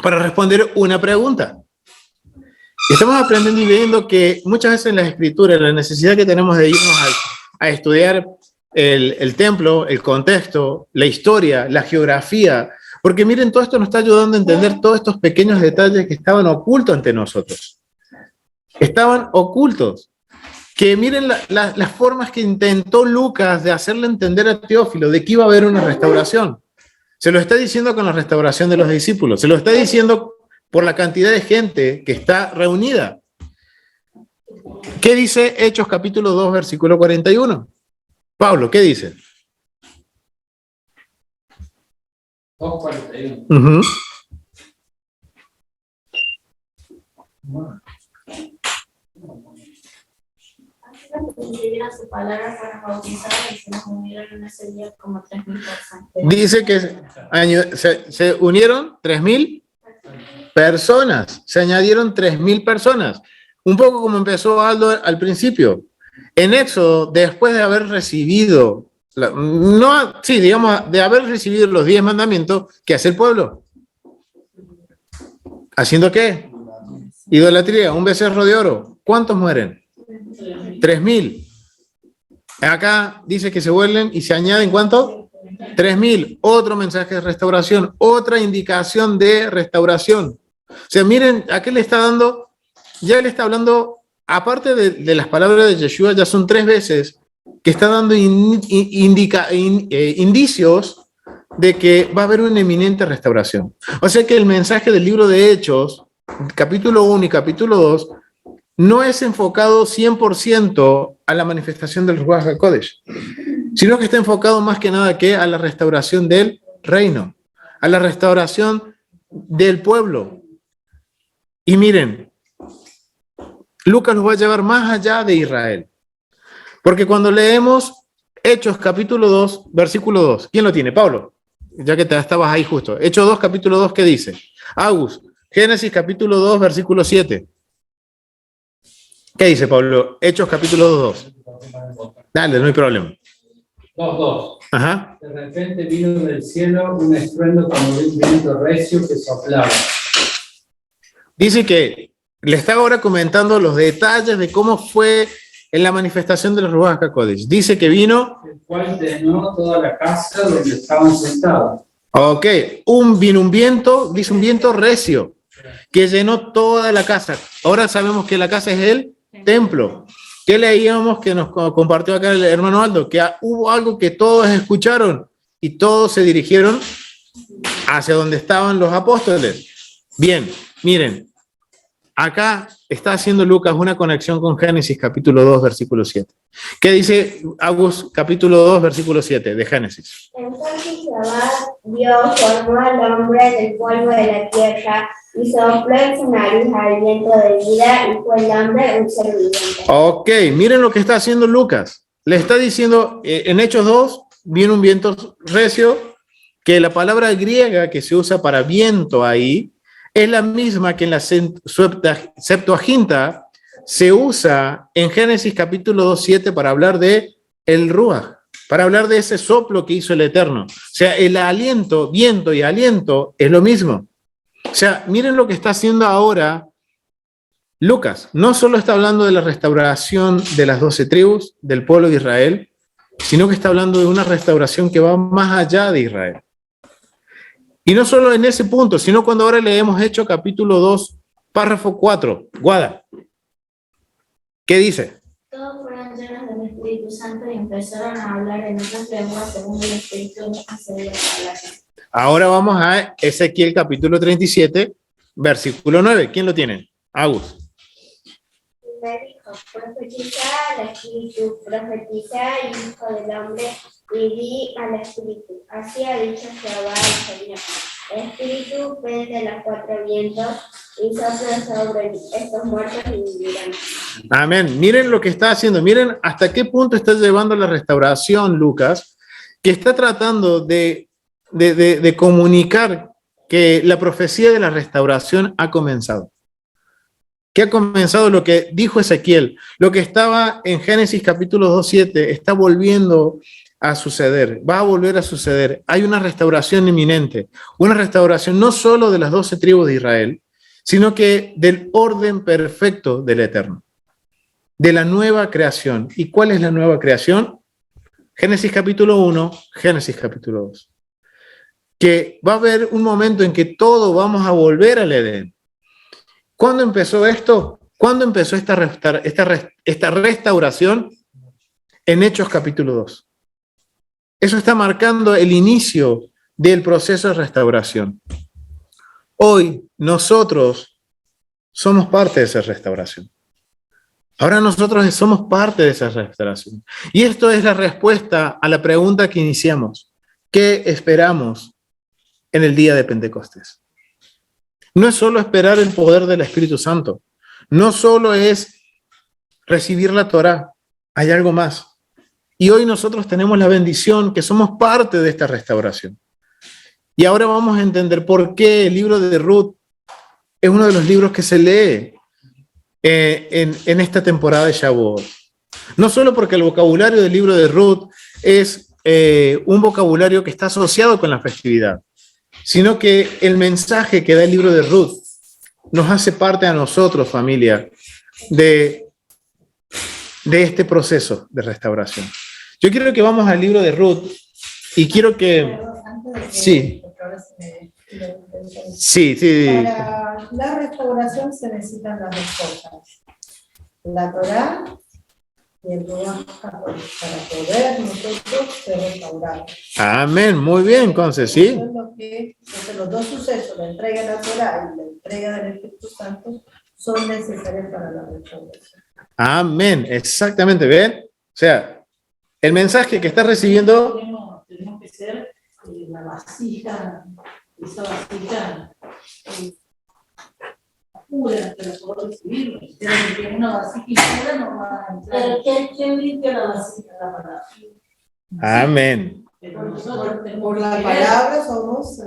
para responder una pregunta. Estamos aprendiendo y viendo que muchas veces en las escrituras, la necesidad que tenemos de irnos a estudiar el templo, el contexto, la historia, la geografía, porque miren, todo esto nos está ayudando a entender todos estos pequeños detalles que estaban ocultos ante nosotros. Estaban ocultos. Que miren las formas que intentó Lucas de hacerle entender a Teófilo de que iba a haber una restauración. Se lo está diciendo con la restauración de los discípulos, se lo está diciendo por la cantidad de gente que está reunida. ¿Qué dice Hechos capítulo 2, versículo 41? Pablo, ¿qué dice? 2:41. Uh-huh. Recibieron su palabra, fueron bautizados y se nos unieron en ese día como 3.000 personas. Dice que se unieron 3.000 personas, se añadieron 3.000 personas. Un poco como empezó Aldo al principio. En Éxodo, después de haber recibido, de haber recibido los 10 mandamientos, ¿qué hace el pueblo? ¿Haciendo qué? Idolatría, un becerro de oro. ¿Cuántos mueren? 3.000. Acá dice que se vuelven y se añaden ¿cuánto? 3.000. Otro mensaje de restauración, otra indicación de restauración. O sea, miren, ¿a qué le está dando? Ya le está hablando, aparte de las palabras de Yeshua, ya son 3 veces que está dando indicios de que va a haber una eminente restauración. O sea que el mensaje del libro de Hechos, capítulo 1 y capítulo 2, no es enfocado 100% a la manifestación del Ruach HaKodesh, sino que está enfocado más que nada a la restauración del reino, a la restauración del pueblo. Y miren, Lucas nos va a llevar más allá de Israel, porque cuando leemos Hechos capítulo 2, versículo 2, ¿quién lo tiene? Pablo, ya que estabas ahí justo. Hechos 2, capítulo 2, ¿qué dice? Agus, Génesis capítulo 2, versículo 7. ¿Qué dice Pablo? Hechos capítulo 2. Dale, no hay problema. 2:2. Ajá. De repente vino del cielo un estruendo como de un viento recio que soplaba. Dice que le está ahora comentando los detalles de cómo fue en la manifestación del Ruach HaKodesh. Dice que vino. El cual llenó toda la casa donde estaban sentados. Ok, vino un viento, dice un viento recio, que llenó toda la casa. Ahora sabemos que la casa es el templo. ¿Qué leíamos que nos compartió acá el hermano Aldo? Que hubo algo que todos escucharon y todos se dirigieron hacia donde estaban los apóstoles. Bien, miren, acá está haciendo Lucas una conexión con Génesis capítulo 2, versículo 7. ¿Qué dice Agus capítulo 2, versículo 7 de Génesis? Entonces Jehová Dios formó al hombre del polvo de la tierra y sopló en su nariz aliento de vida y fue el hombre un ser viviente. Ok, miren lo que está haciendo Lucas. Le está diciendo, en Hechos 2, viene un viento recio, que la palabra griega que se usa para viento ahí es la misma que en la Septuaginta se usa en Génesis capítulo 2, 7 para hablar de el Ruach, para hablar de ese soplo que hizo el Eterno. O sea, el aliento, viento y aliento es lo mismo. O sea, miren lo que está haciendo ahora Lucas. No solo está hablando de la restauración de las 12 tribus del pueblo de Israel, sino que está hablando de una restauración que va más allá de Israel. Y no solo en ese punto, sino cuando ahora leemos Hechos capítulo 2, párrafo 4. Guada, ¿qué dice? Todos fueron llenos del Espíritu Santo y empezaron a hablar en otras lenguas según el Espíritu concedía hablar. Ahora vamos a Ezequiel capítulo 37, versículo 9. ¿Quién lo tiene? Agus. Me dijo, profetiza al Espíritu, profetiza, hijo del hombre, y di al Espíritu. Así ha dicho Jehová el Señor. El Espíritu ven de los cuatro vientos y sopla sobre estos muertos y vivirán. Amén. Miren lo que está haciendo. Miren hasta qué punto está llevando la restauración Lucas, que está tratando de comunicar que la profecía de la restauración ha comenzado. Que ha comenzado lo que dijo Ezequiel, lo que estaba en Génesis capítulo 2:7 está volviendo a suceder, va a volver a suceder. Hay una restauración inminente, una restauración no solo de las 12 tribus de Israel, sino que del orden perfecto del Eterno, de la nueva creación. ¿Y cuál es la nueva creación? Génesis capítulo 1, Génesis capítulo 2. Que va a haber un momento en que todos vamos a volver al Edén. ¿Cuándo empezó esto? ¿Cuándo empezó esta restauración? En Hechos capítulo 2. Eso está marcando el inicio del proceso de restauración. Hoy nosotros somos parte de esa restauración. Ahora nosotros somos parte de esa restauración. Y esto es la respuesta a la pregunta que iniciamos. ¿Qué esperamos en el día de Pentecostés? No es solo esperar el poder del Espíritu Santo. No solo es recibir la Torá. Hay algo más. Y hoy nosotros tenemos la bendición que somos parte de esta restauración. Y ahora vamos a entender por qué el libro de Ruth es uno de los libros que se lee en esta temporada de Shavuot. No solo porque el vocabulario del libro de Ruth es un vocabulario que está asociado con la festividad, sino que el mensaje que da el libro de Ruth nos hace parte a nosotros, familia, de este proceso de restauración. Yo quiero que vamos al libro de Ruth y quiero que... Sí. Sí. Para la restauración se necesitan las dos cosas. La Torá y el Ruach para poder nosotros ser restaurados. Amén, muy bien, entonces, ¿sí? Eso es lo que, los dos sucesos, la entrega de la Torá y la entrega del Espíritu Santo, son necesarios para la restauración. Amén, exactamente, ¿ven? O sea, el mensaje que está recibiendo... Tenemos que ser la vasija, esa vasija pura para poder recibirlo. Si una vasija impura no va a entrar. Pero ¿quién limpia la vasija? La palabra. Amén. Por la palabra somos...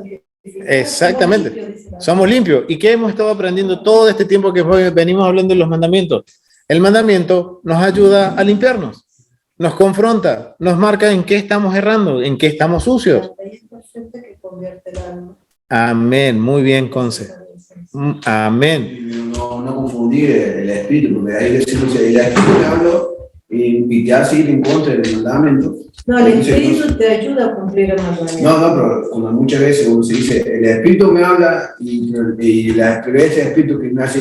Exactamente, somos limpios. ¿Y qué hemos estado aprendiendo todo este tiempo que venimos hablando de los mandamientos? El mandamiento nos ayuda a limpiarnos, nos confronta, nos marca en qué estamos errando, en qué estamos sucios. Amén, muy bien, Conce. Amén. No confundir el espíritu, porque ahí decimos, el espíritu me habla y te hace ir en contra del mandamiento. No, el espíritu te ayuda a cumplir el mandamiento. No, pero como muchas veces uno se dice, el espíritu me habla y ese espíritu que me hace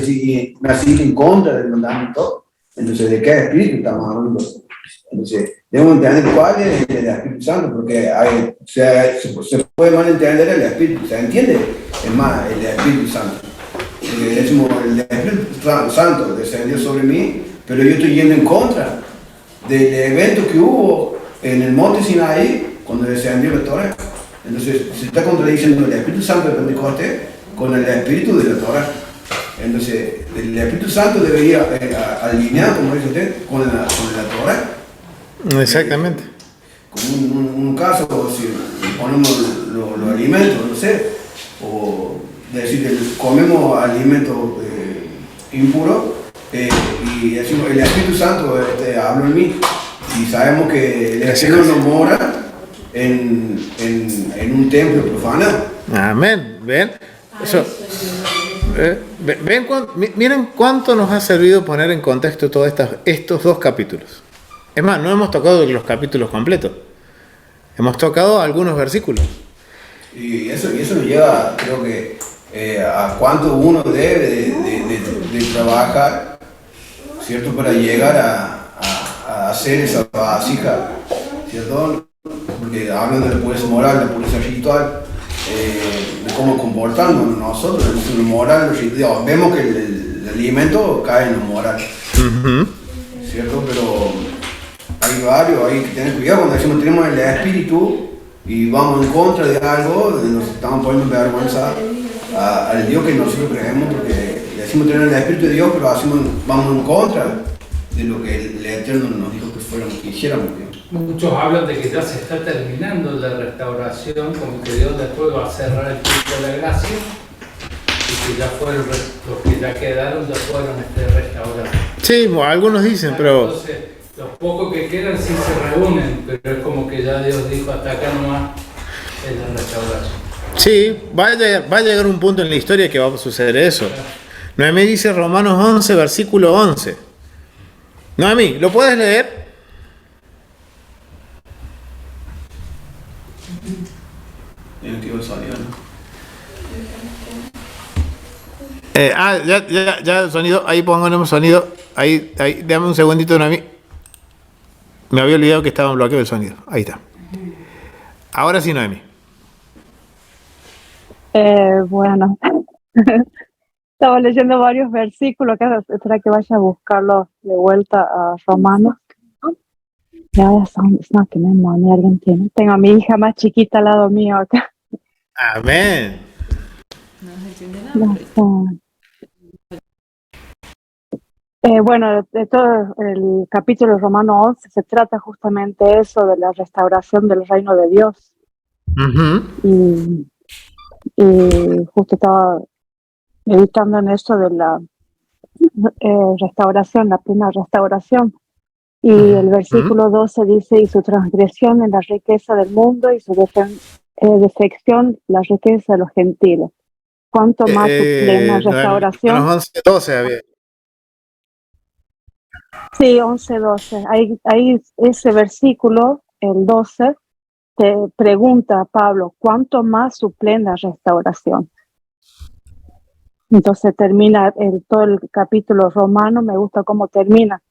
ir en contra del mandamiento, entonces ¿de qué espíritu estamos hablando? Entonces, debemos entender cuál es el Espíritu Santo, porque se puede malentender el Espíritu, ¿se entiende? Es más, el Espíritu Santo. El Espíritu Santo descendió sobre mí, pero yo estoy yendo en contra del evento que hubo en el monte Sinaí cuando descendió la Torah. Entonces se está contradiciendo el Espíritu Santo de Pentecostés con el Espíritu de la Torah. Entonces el Espíritu Santo debería alinear, como dice usted, con la Torah. Exactamente. Como un caso, si ponemos los alimentos, no sé, o decir que comemos alimentos impuros y decimos el Espíritu Santo habló en mí y sabemos que el Espíritu no mora en un templo profanado. Amén. ¿Ven? Eso, miren cuánto nos ha servido poner en contexto todos estos dos capítulos. Es más, no hemos tocado los capítulos completos. Hemos tocado algunos versículos. Y eso nos lleva, creo que, a cuánto uno debe de trabajar, ¿cierto? Para llegar a hacer esa vasija, ¿cierto? Porque hablan de la pureza moral, la pureza ritual, de cómo comportarnos nosotros, en lo moral, lo ritual. Vemos que el alimento cae en lo moral, ¿cierto? Pero hay varios, hay que tener cuidado cuando decimos tenemos el espíritu y vamos en contra de algo, nos estamos poniendo vergüenza al Dios que nosotros creemos, porque decimos tener el espíritu de Dios, pero vamos en contra de lo que el Eterno nos dijo que hiciéramos. Muchos hablan de que ya se está terminando la restauración, como que Dios después va a cerrar el ciclo de la gracia y que ya fueron los que ya quedaron ya fueron restaurados. Sí, algunos dicen, pero Entonces, los pocos que quedan sí se reúnen, pero es como que ya Dios dijo hasta acá nomás es la restauración. sí, va a llegar un punto en la historia que va a suceder eso. Noemí dice Romanos 11, versículo 11. Noemí, ¿lo puedes leer? Ya el sonido, ahí ponemos sonido, ahí, dame un segundito, Noemí. Me había olvidado que estaba en bloqueo el sonido, ahí está. Ahora sí, Noemí. Bueno, estaba leyendo varios versículos, espera que vaya a buscarlos de vuelta a Romanos. Ya son que memoria argentina. Tengo a mi hija más chiquita al lado mío acá. Amén. Bueno, de todo el capítulo Romano 11 se trata justamente eso, de la restauración del reino de Dios. Y justo estaba meditando en eso de la restauración, la plena restauración. Y el versículo 12 dice, y su transgresión en la riqueza del mundo y su defección la riqueza de los gentiles. ¿Cuánto más su plena restauración? 11, 12 había. Sí, 11, 12. Ahí ese versículo, el 12, te pregunta a Pablo, ¿cuánto más su plena restauración? Entonces termina todo el capítulo romano, me gusta cómo termina.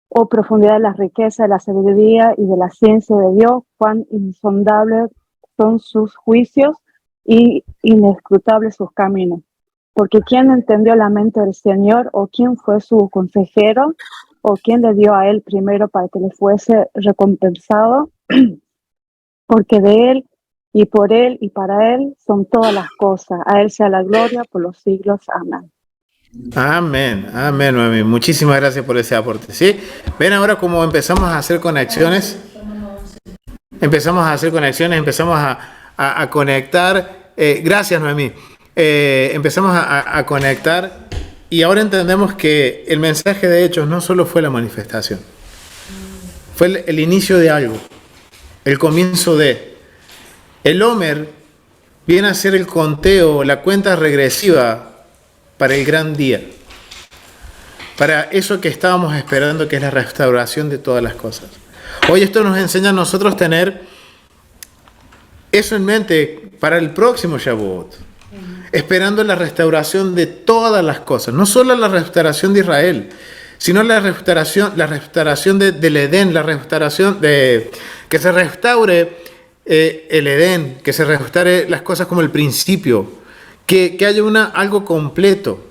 Oh profundidad de la riqueza, de la sabiduría y de la ciencia de Dios, cuán insondables son sus juicios y inescrutables sus caminos. Porque ¿quién entendió la mente del Señor? ¿O quién fue su consejero? ¿O quién le dio a él primero para que le fuese recompensado? Porque de él y por él y para él son todas las cosas. A él sea la gloria por los siglos. Amén. Amén, amén, mami. Muchísimas gracias por ese aporte. ¿Sí? Ven ahora cómo empezamos a hacer conexiones. Empezamos a conectar. Gracias, Noemí. Empezamos a conectar y ahora entendemos que el mensaje de Hechos no solo fue la manifestación, fue el inicio de algo, el comienzo de. El Homer viene a ser el conteo, la cuenta regresiva para el gran día, para eso que estábamos esperando, que es la restauración de todas las cosas. Hoy esto nos enseña a nosotros tener eso en mente para el próximo Shavuot, esperando la restauración de todas las cosas, no solo la restauración de Israel, sino la restauración del Edén, la restauración de que se restaure el Edén, que se restaure las cosas como el principio, que haya algo completo.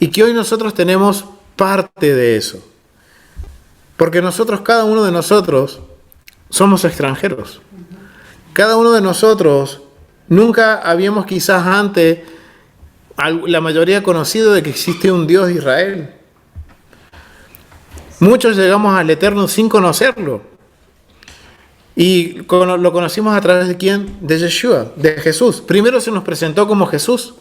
y que hoy nosotros tenemos parte de eso. Porque nosotros, cada uno de nosotros, somos extranjeros. Cada uno de nosotros nunca habíamos quizás antes, la mayoría conocido de que existe un Dios de Israel. Muchos llegamos al Eterno sin conocerlo. Y lo conocimos a través de ¿quién? De Yeshua, de Jesús. Primero se nos presentó como Jesús.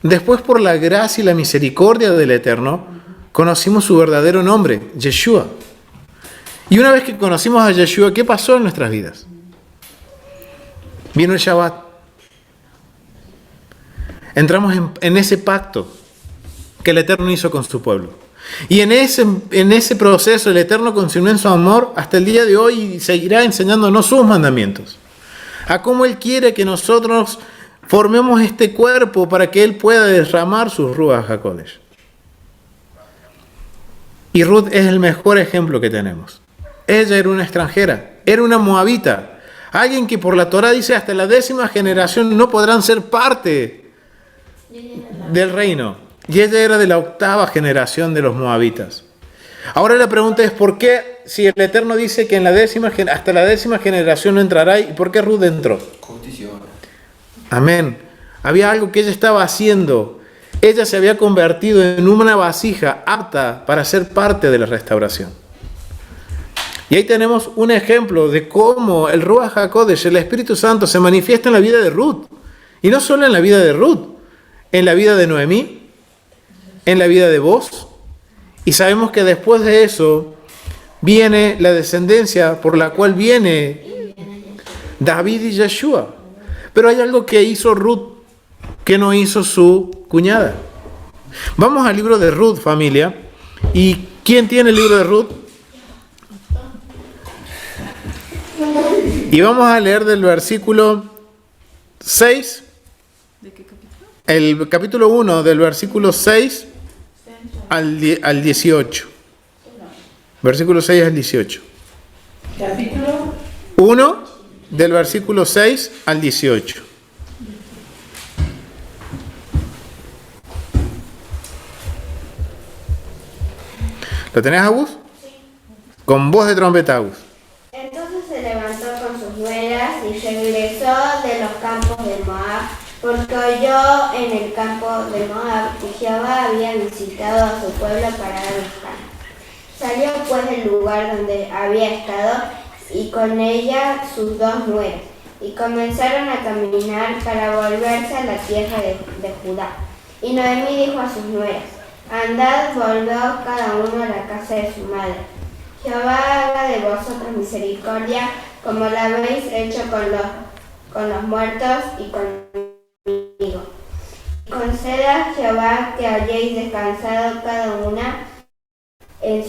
Después, por la gracia y la misericordia del Eterno, conocimos su verdadero nombre, Yeshua. Y una vez que conocimos a Yeshua, ¿qué pasó en nuestras vidas? Vino el Shabbat. Entramos en ese pacto que el Eterno hizo con su pueblo. Y en ese proceso el Eterno continuó en su amor hasta el día de hoy y seguirá enseñándonos sus mandamientos. A cómo Él quiere que nosotros formemos este cuerpo para que Él pueda derramar sus Ruach HaKodesh. Y Ruth es el mejor ejemplo que tenemos. Ella era una extranjera, era una moabita. Alguien que por la Torah dice hasta la 10ª generación no podrán ser parte del reino. Y ella era de la 8ª generación de los moabitas. Ahora la pregunta es, ¿por qué si el Eterno dice que hasta la 10ª generación no entrará, y por qué Ruth entró? Justicia. Amén. Había algo que ella estaba haciendo. Ella se había convertido en una vasija apta para ser parte de la restauración. Y ahí tenemos un ejemplo de cómo el Ruach HaKodesh, el Espíritu Santo, se manifiesta en la vida de Ruth. Y no solo en la vida de Ruth, en la vida de Noemí, en la vida de Boz. Y sabemos que después de eso viene la descendencia por la cual viene David y Yeshua. Pero hay algo que hizo Ruth que no hizo su cuñada. Vamos al libro de Ruth, familia. ¿Y quién tiene el libro de Ruth? Y vamos a leer del versículo 6. ¿De qué capítulo? El capítulo 1, del versículo 6 al 18. Versículo 6 al 18. Capítulo 1, del versículo 6 al 18. ¿Lo tenés, Agus? Sí. Con voz de trompeta, Agus. Entonces se levantó con sus nueras y regresó de los campos de Moab, porque oyó en el campo de Moab que Jehová había visitado a su pueblo para buscar. Salió pues del lugar donde había estado y con ella sus 2 nueras, y comenzaron a caminar para volverse a la tierra de Judá. Y Noemí dijo a sus nueras: andad, volveos cada uno a la casa de su madre. Jehová haga de vosotros misericordia, como la habéis hecho con los muertos y conmigo. Y conceda Jehová que hayáis descansado cada una en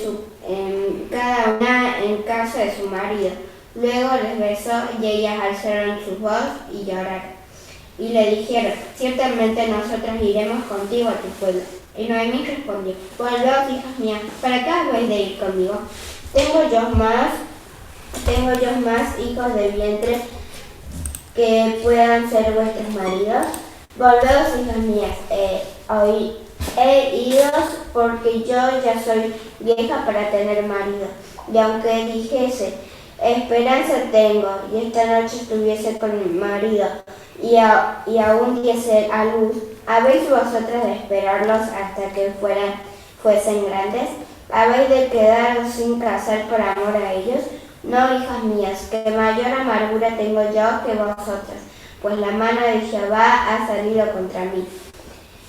casa de su marido. Luego les besó y ellas alzaron su voz y lloraron. Y le dijeron: ciertamente nosotros iremos contigo a tu pueblo. Y Noemí respondió: volveos, hijas mías, ¿para qué habéis de ir conmigo? ¿Tengo yo más hijos de vientre que puedan ser vuestros maridos? Volveos, hijas mías, idos, porque yo ya soy vieja para tener marido. Y aunque dijese: esperanza tengo, y esta noche estuviese con mi marido, y aún diese a luz, ¿habéis vosotras de esperarlos hasta que fuesen grandes? ¿Habéis de quedaros sin casar por amor a ellos? No, hijas mías, que mayor amargura tengo yo que vosotras, pues la mano de Jehová ha salido contra mí.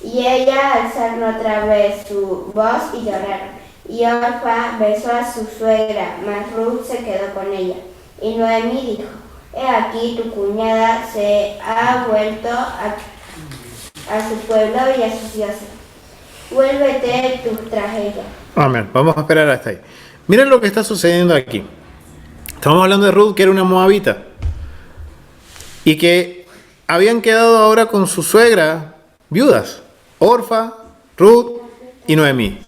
Y ella alzaron otra vez su voz y lloraron. Y Orfa besó a su suegra, mas Ruth se quedó con ella. Y Noemí dijo: he aquí tu cuñada se ha vuelto a su pueblo y a sus dioses. Vuélvete tú tras ella. Amén. Vamos a esperar hasta ahí. Miren lo que está sucediendo aquí. Estamos hablando de Ruth, que era una moabita. Y que habían quedado ahora con su suegra viudas. Orfa, Ruth y Noemí.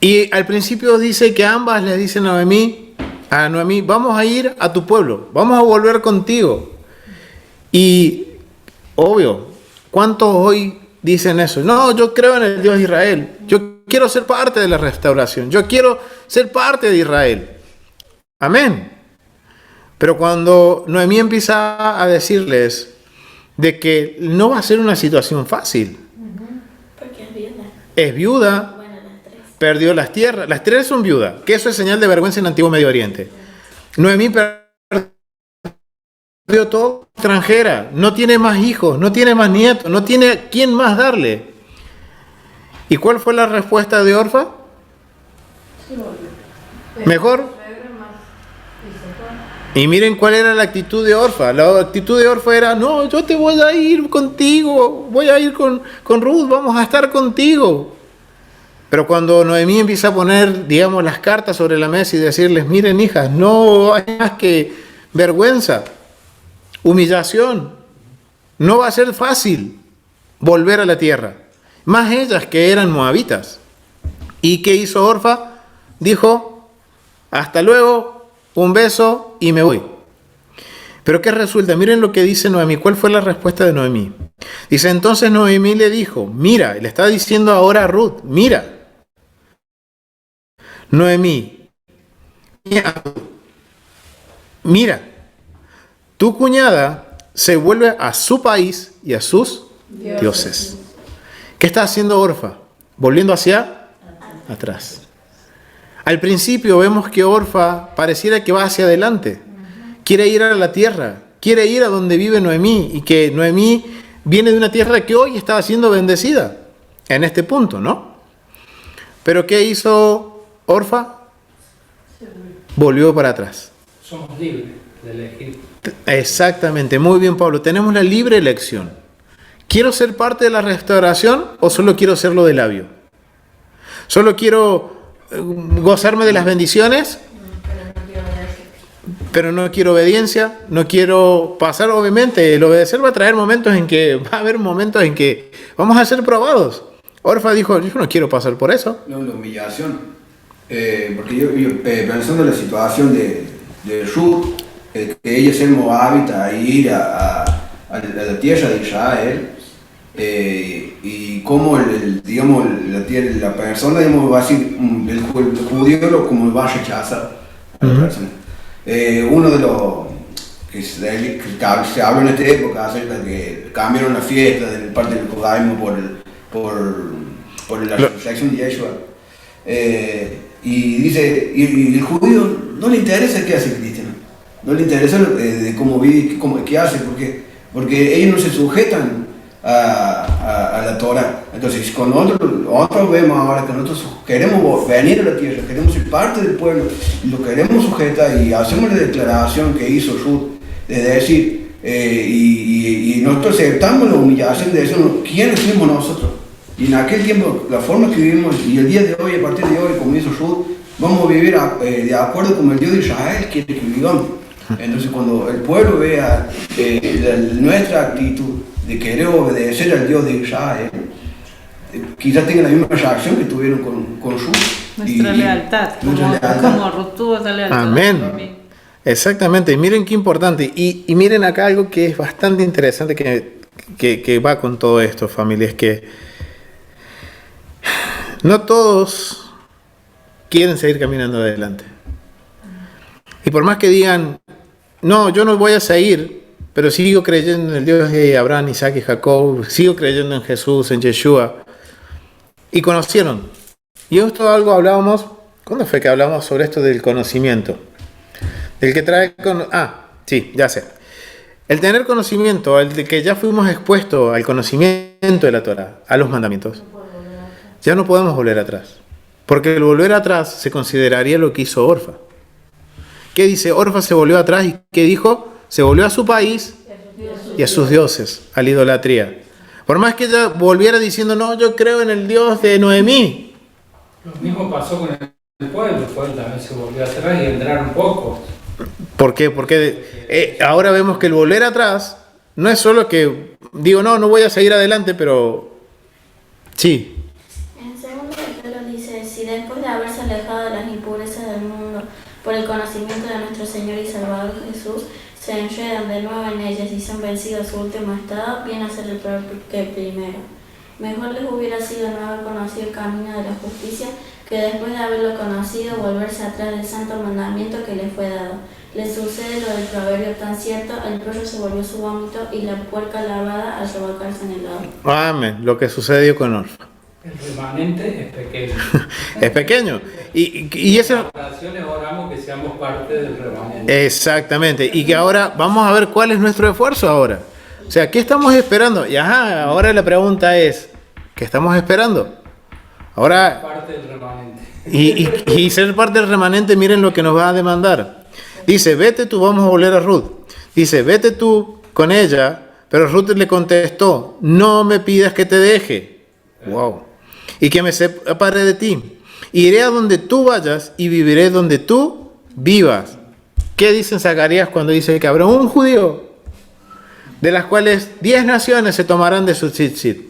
Y al principio dice que ambas le dicen a Noemí, vamos a ir a tu pueblo, vamos a volver contigo. Y obvio, ¿cuántos hoy dicen eso. No, yo creo en el Dios de Israel. Yo quiero ser parte de la restauración. Yo quiero ser parte de Israel. Amén. Pero cuando Noemí empieza a decirles de que no va a ser una situación fácil. Porque es viuda. Es viuda, Bueno, las tres. perdió las tierras. Las tres son viudas, que eso es señal de vergüenza en el Antiguo Medio Oriente. Noemí perdió todo, extranjera, no tiene más hijos, no tiene más nietos, no tiene a quién más darle. ¿Y cuál fue la respuesta de Orfa? Mejor. Y miren cuál era la actitud de Orfa. La actitud de Orfa era, no, yo te voy a ir contigo, voy a ir con Ruth, vamos a estar contigo. Pero cuando Noemí empieza a poner, digamos, las cartas sobre la mesa y decirles, miren hijas, no hay más que vergüenza, humillación, no va a ser fácil volver a la tierra. Más ellas que eran moabitas. ¿Y qué hizo Orfa? Dijo, hasta luego, un beso y me voy. Pero ¿qué resulta? Miren lo que dice Noemí. ¿Cuál fue la respuesta de Noemí? Dice, entonces Noemí le dijo, mira, le está diciendo ahora a Ruth, mira, Noemí, mira, tu cuñada se vuelve a su país y a sus dioses. ¿Qué está haciendo Orfa? Volviendo hacia atrás. Al principio vemos que Orfa pareciera que va hacia adelante. Quiere ir a la tierra, quiere ir a donde vive Noemí, y que Noemí viene de una tierra que hoy estaba siendo bendecida, en este punto, ¿no? Pero ¿qué hizo Orfa? Volvió para atrás. Somos libres de elegir. Exactamente, muy bien, Pablo. Tenemos la libre elección. ¿Quiero ser parte de la restauración o solo quiero serlo de labio? ¿Solo quiero gozarme de las bendiciones, pero no quiero obediencia? No quiero pasar, obviamente, el obedecer va a traer momentos en que, va a haber momentos en que vamos a ser probados. Orfa dijo, yo no quiero pasar por eso. No, la humillación. Porque yo pensando en la situación de Ruth, que ella es el moabita, ir a la tierra de Israel, y cómo digamos, la persona, digamos, va a decir, el judío como va a rechazar a la persona. Uno de los que se habla en esta época acerca de que cambiaron la fiesta de parte del judaísmo por la resurrección de Yeshua. Y dice, y el judío no le interesa qué hace el cristiano, no le interesa de cómo vive, qué hace, porque ellos no se sujetan a la Torah. Entonces, cuando nosotros vemos ahora que nosotros queremos venir a la tierra, queremos ser parte del pueblo, y lo queremos sujetar, y hacemos la declaración que hizo Ruth, de decir, y nosotros aceptamos la humillación de eso, ¿quiénes fuimos nosotros? Y en aquel tiempo, la forma que vivimos, y el día de hoy, a partir de hoy, como hizo Ruth, vamos a vivir de acuerdo con el Dios de Israel quiere que vivamos. Entonces, cuando el pueblo vea nuestra actitud de querer obedecer al Dios de Israel, quizás tengan la misma reacción que tuvieron con Ruth. Nuestra lealtad, como Ruth tuvo esa lealtad. Amén. Exactamente, miren qué importante. Y miren acá algo que es bastante interesante que va con todo esto, familia, es que no todos quieren seguir caminando adelante. Y por más que digan, no, yo no voy a seguir, pero sigo creyendo en el Dios de Abraham, Isaac y Jacob, sigo creyendo en Jesús, en Yeshua. Y conocieron. Y esto algo hablábamos, ¿cuándo fue que hablamos sobre esto del conocimiento? El que trae, sí, ya sé. El tener conocimiento, el de que ya fuimos expuestos al conocimiento de la Torah, a los mandamientos, ya no podemos volver atrás. Porque el volver atrás se consideraría lo que hizo Orfa. ¿Qué dice? Orfa se volvió atrás y ¿qué dijo? Se volvió a su país y a sus dioses, a la idolatría. Por más que ella volviera diciendo, no, yo creo en el Dios de Noemí. Lo mismo pasó con el pueblo también se volvió atrás y entraron pocos. ¿Por qué? Porque ahora vemos que el volver atrás no es solo que digo, no voy a seguir adelante, pero sí. En segundo de Pedro dice, si después de haberse alejado de las impurezas del mundo por el conocimiento de nuestro Señor y Salvador Jesús, se enredan de nuevo en ellas y son vencidos a su último estado, viene a ser el peor que el primero. Mejor les hubiera sido no haber conocido el camino de la justicia que después de haberlo conocido volverse atrás del santo mandamiento que les fue dado. Les sucede lo del proverbio tan cierto: el perro se volvió su vómito y la puerca lavada al revolcarse en el lodo. Amén. Lo que sucedió con Orfa. El remanente es pequeño. Es pequeño. Y ese... En ocasiones oramos que seamos parte del remanente. Exactamente. Y que ahora vamos a ver cuál es nuestro esfuerzo ahora. O sea, ¿qué estamos esperando? Y ajá, ahora la pregunta es, ¿qué estamos esperando? Ahora... Parte del remanente. Y ser parte del remanente, miren lo que nos va a demandar. Dice, vete tú, vamos a volver a Ruth. Dice, vete tú con ella, pero Ruth le contestó, no me pidas que te deje. Wow. Y que me separe de ti. Iré a donde tú vayas y viviré donde tú vivas. ¿Qué dice en Zacarías cuando dice que habrá un judío de las cuales 10 naciones se tomarán de su tzitzit?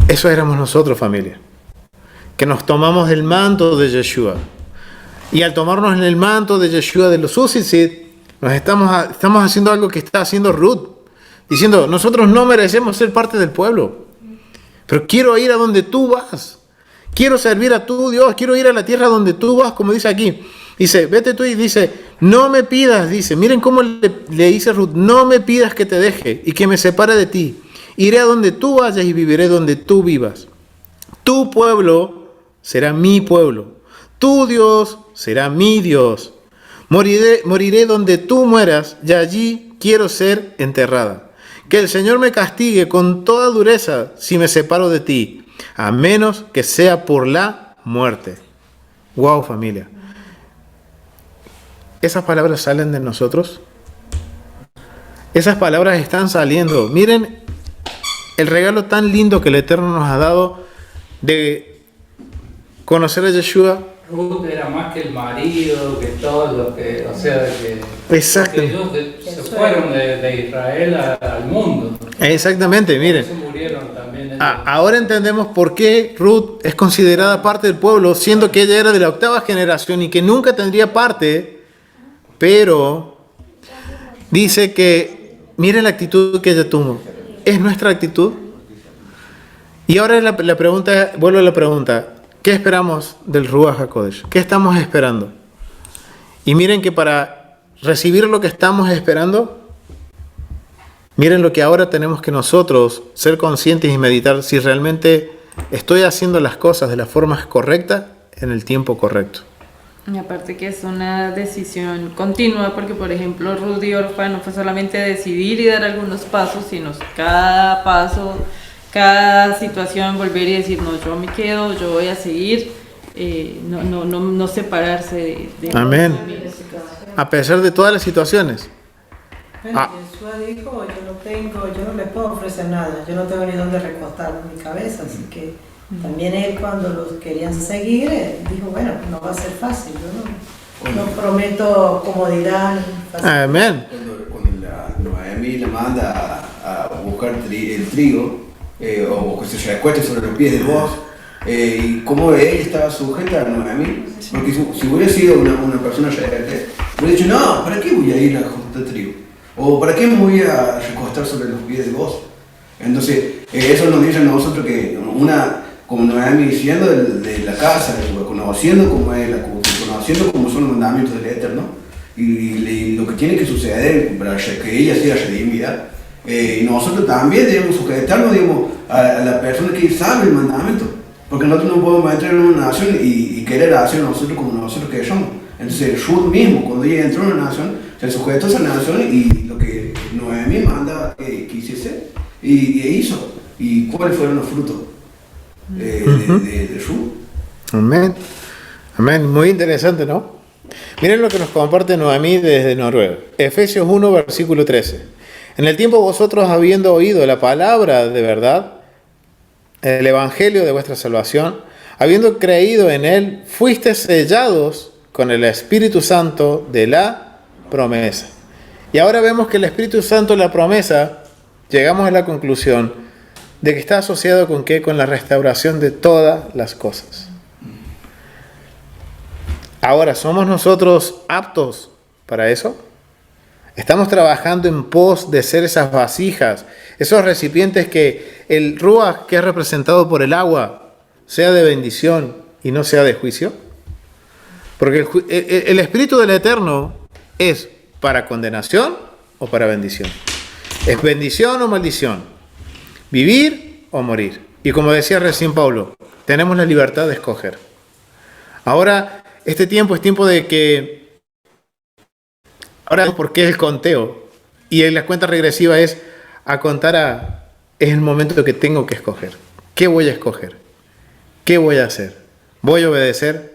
Eso éramos nosotros, familia. Que nos tomamos del manto de Yeshua. Y al tomarnos en el manto de Yeshua de los tzitzit, nos estamos haciendo algo que está haciendo Ruth. Diciendo, nosotros no merecemos ser parte del pueblo. Pero quiero ir a donde tú vas. Quiero servir a tu Dios. Quiero ir a la tierra donde tú vas, como dice aquí. Dice, vete tú y dice, no me pidas, dice, miren cómo le dice Ruth, no me pidas que te deje y que me separe de ti. Iré a donde tú vayas y viviré donde tú vivas. Tu pueblo será mi pueblo. Tu Dios será mi Dios. Moriré donde tú mueras y allí quiero ser enterrada. Que el Señor me castigue con toda dureza si me separo de ti, a menos que sea por la muerte. Wow, familia. ¿Esas palabras salen de nosotros? Esas palabras están saliendo. Miren el regalo tan lindo que el Eterno nos ha dado de conocer a Yeshua. Ruth era más que el marido, que todo lo que, o sea, que Exacto. se fueron de Israel al mundo. Exactamente, miren. Por eso murieron también ellos. Ahora entendemos por qué Ruth es considerada parte del pueblo, siendo que ella era de la 8ª generación y que nunca tendría parte, pero dice que, miren la actitud que ella tuvo. ¿Es nuestra actitud? Y ahora la pregunta, vuelvo a la pregunta, ¿qué esperamos del Ruach HaKodesh? ¿Qué estamos esperando? Y miren que para recibir lo que estamos esperando, miren lo que ahora tenemos que nosotros ser conscientes y meditar si realmente estoy haciendo las cosas de la forma correcta en el tiempo correcto. Y aparte que es una decisión continua, porque por ejemplo Ruth y Orfa no fue solamente decidir y dar algunos pasos, sino cada paso, cada situación volver y decir, no, yo me quedo, yo voy a seguir, no separarse de Amén. A pesar de todas las situaciones. Bueno, Yeshua dijo, yo no les puedo ofrecer nada, yo no tengo ni dónde recostar mi cabeza, así que también él cuando los querían seguir, dijo, bueno, no va a ser fácil, yo no prometo comodidad. Amén. Cuando Noemí le manda a buscar el trigo, o que se recueste sobre los pies de vos, y cómo ella estaba sujeta a Noemí, porque si hubiera sido una persona rebelde, hubiera dicho, no, ¿para qué voy a ir a juntar trigo? ¿O para qué me voy a recostar sobre los pies de vos? Entonces, eso nos dice a nosotros que como Noemí siendo de la casa, conociendo cómo es conociendo cómo son los mandamientos del Eterno, y lo que tiene que suceder para que ella sea redimida, y nosotros también debemos sujetarnos, digamos, a la persona que sabe el mandamiento, porque nosotros no podemos entrar en una nación y querer hacer nosotros como nosotros que somos. Entonces Ruth mismo, cuando ella entró en una nación, se sujetó a esa nación y lo que Noemí manda que hiciese, y hizo. ¿Y cuáles fueron los frutos de Ruth? Amén. Amén. Muy interesante, ¿no? Miren lo que nos comparte Noemí desde Noruega. Efesios 1, versículo 13. En el tiempo vosotros, habiendo oído la palabra de verdad, el evangelio de vuestra salvación, habiendo creído en él, fuisteis sellados con el Espíritu Santo de la promesa. Y ahora vemos que el Espíritu Santo de la promesa, llegamos a la conclusión de que está asociado con ¿qué? Con la restauración de todas las cosas. Ahora, ¿somos nosotros aptos para eso? Estamos trabajando en pos de ser esas vasijas, esos recipientes que el Ruach, que es representado por el agua, sea de bendición y no sea de juicio. Porque el Espíritu del Eterno es para condenación o para bendición. Es bendición o maldición. Vivir o morir. Y como decía recién Pablo, tenemos la libertad de escoger. Ahora, este tiempo es tiempo de que... Ahora, ¿por qué el conteo? Y en la cuenta regresiva es a contar es el momento que tengo que escoger. ¿Qué voy a escoger? ¿Qué voy a hacer? ¿Voy a obedecer?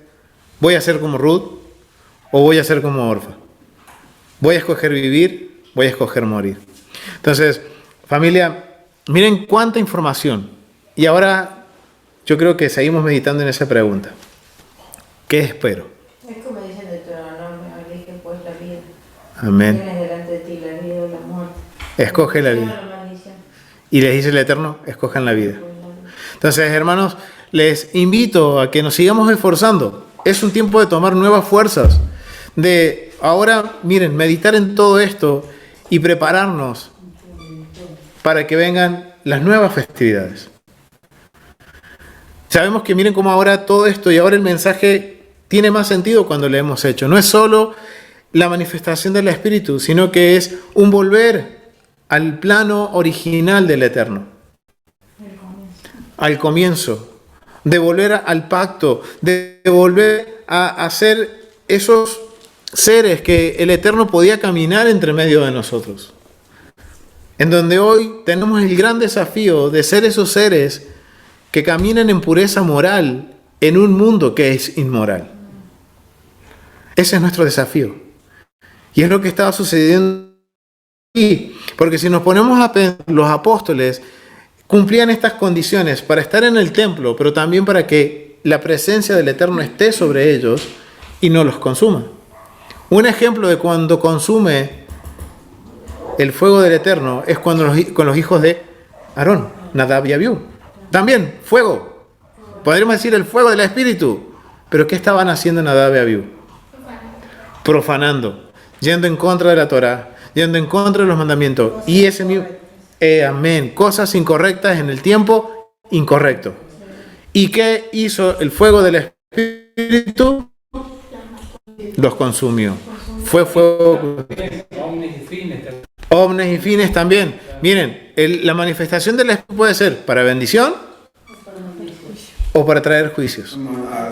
¿Voy a ser como Ruth? ¿O voy a ser como Orfa? ¿Voy a escoger vivir? ¿Voy a escoger morir? Entonces, familia, miren cuánta información. Y ahora yo creo que seguimos meditando en esa pregunta. ¿Qué espero? Es como dice el Deuteronomio, elige pues la vida. Amén. Tienes delante de ti la vida o la muerte. Escoge la vida. La maldición. Y les dice el Eterno, escojan la vida. Entonces, hermanos, les invito a que nos sigamos esforzando. Es un tiempo de tomar nuevas fuerzas. De ahora, miren, meditar en todo esto y prepararnos para que vengan las nuevas festividades. Sabemos que miren cómo ahora todo esto y ahora el mensaje tiene más sentido cuando lo hemos hecho. No es solo la manifestación del Espíritu, sino que es un volver al plano original del Eterno. Al comienzo. De volver al pacto. De volver a ser esos seres que el Eterno podía caminar entre medio de nosotros. En donde hoy tenemos el gran desafío de ser esos seres que caminan en pureza moral en un mundo que es inmoral. Ese es nuestro desafío. Y es lo que estaba sucediendo aquí. Porque si nos ponemos a pensar, los apóstoles cumplían estas condiciones para estar en el templo, pero también para que la presencia del Eterno esté sobre ellos y no los consuma. Un ejemplo de cuando consume el fuego del Eterno es cuando con los hijos de Aarón, Nadab y Abiú. También, fuego. Podríamos decir el fuego del Espíritu. Pero ¿qué estaban haciendo Nadab y Abiú? Profanando, yendo en contra de la Torá, yendo en contra de los mandamientos. Y ese mismo, amén, cosas incorrectas en el tiempo incorrecto. ¿Y qué hizo el fuego del Espíritu? Los consumió. Fue fuego. Omnes y fines también. Miren, la manifestación del Espíritu puede ser para bendición o para traer juicios.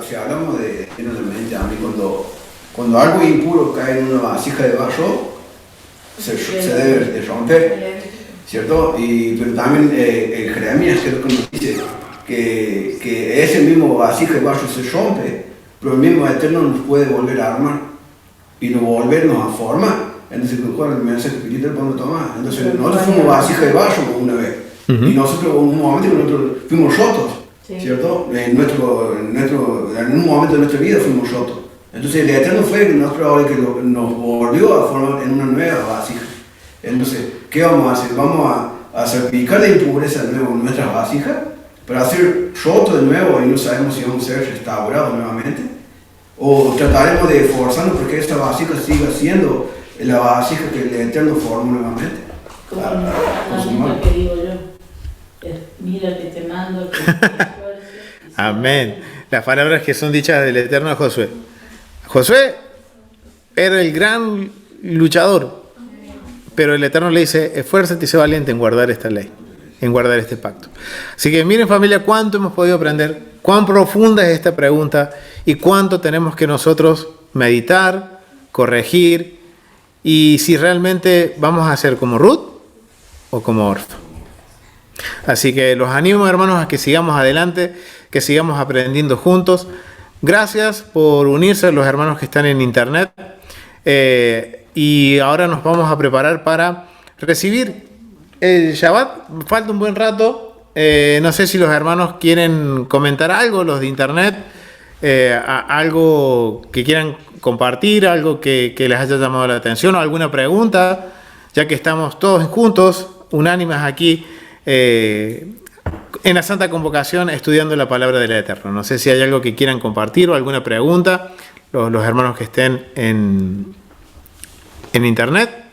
Si hablamos de mente, a mí cuando algo impuro cae en una vasija de barro, se debe de romper, ¿cierto? Pero también Jeremías creo que nos dice que ese mismo vasija de barro se rompe, pero el mismo Eterno nos puede volver a armar y nos volvernos a formar. Entonces, ¿cuál es el mensaje espiritual que podemos tomar? Entonces, nosotros fuimos vasija de barro una vez, y nosotros en un momento nosotros fuimos rotos, ¿cierto? En un momento de nuestra vida fuimos rotos. Entonces, el Eterno fue nosotros ahora que nos volvió a formar en una nueva vasija. Entonces, ¿qué vamos a hacer? Vamos a salpicar la impureza de nuevo en nuestras vasijas para hacer roto de nuevo y no sabemos si vamos a ser restaurados nuevamente. O trataremos de esforzarnos porque esta vasija siga siendo la vasija que el Eterno formó nuevamente. Como la que digo yo, mira que te mando. Amén. Las palabras que son dichas del Eterno a Josué. Josué era el gran luchador, pero el Eterno le dice, esfuérzate y sé valiente en guardar esta ley, en guardar este pacto. Así que miren familia, cuánto hemos podido aprender, cuán profunda es esta pregunta y cuánto tenemos que nosotros meditar, corregir y si realmente vamos a ser como Ruth o como Orfa. Así que los animo, hermanos, a que sigamos adelante, que sigamos aprendiendo juntos. Gracias por unirse a los hermanos que están en internet. Y ahora nos vamos a preparar para recibir el Shabbat. Falta un buen rato. No sé si los hermanos quieren comentar algo, los de internet, algo que quieran compartir, algo que les haya llamado la atención o alguna pregunta, ya que estamos todos juntos, unánimes aquí en la Santa Convocación estudiando la palabra del Eterno. No sé si hay algo que quieran compartir o alguna pregunta, los hermanos que estén en internet.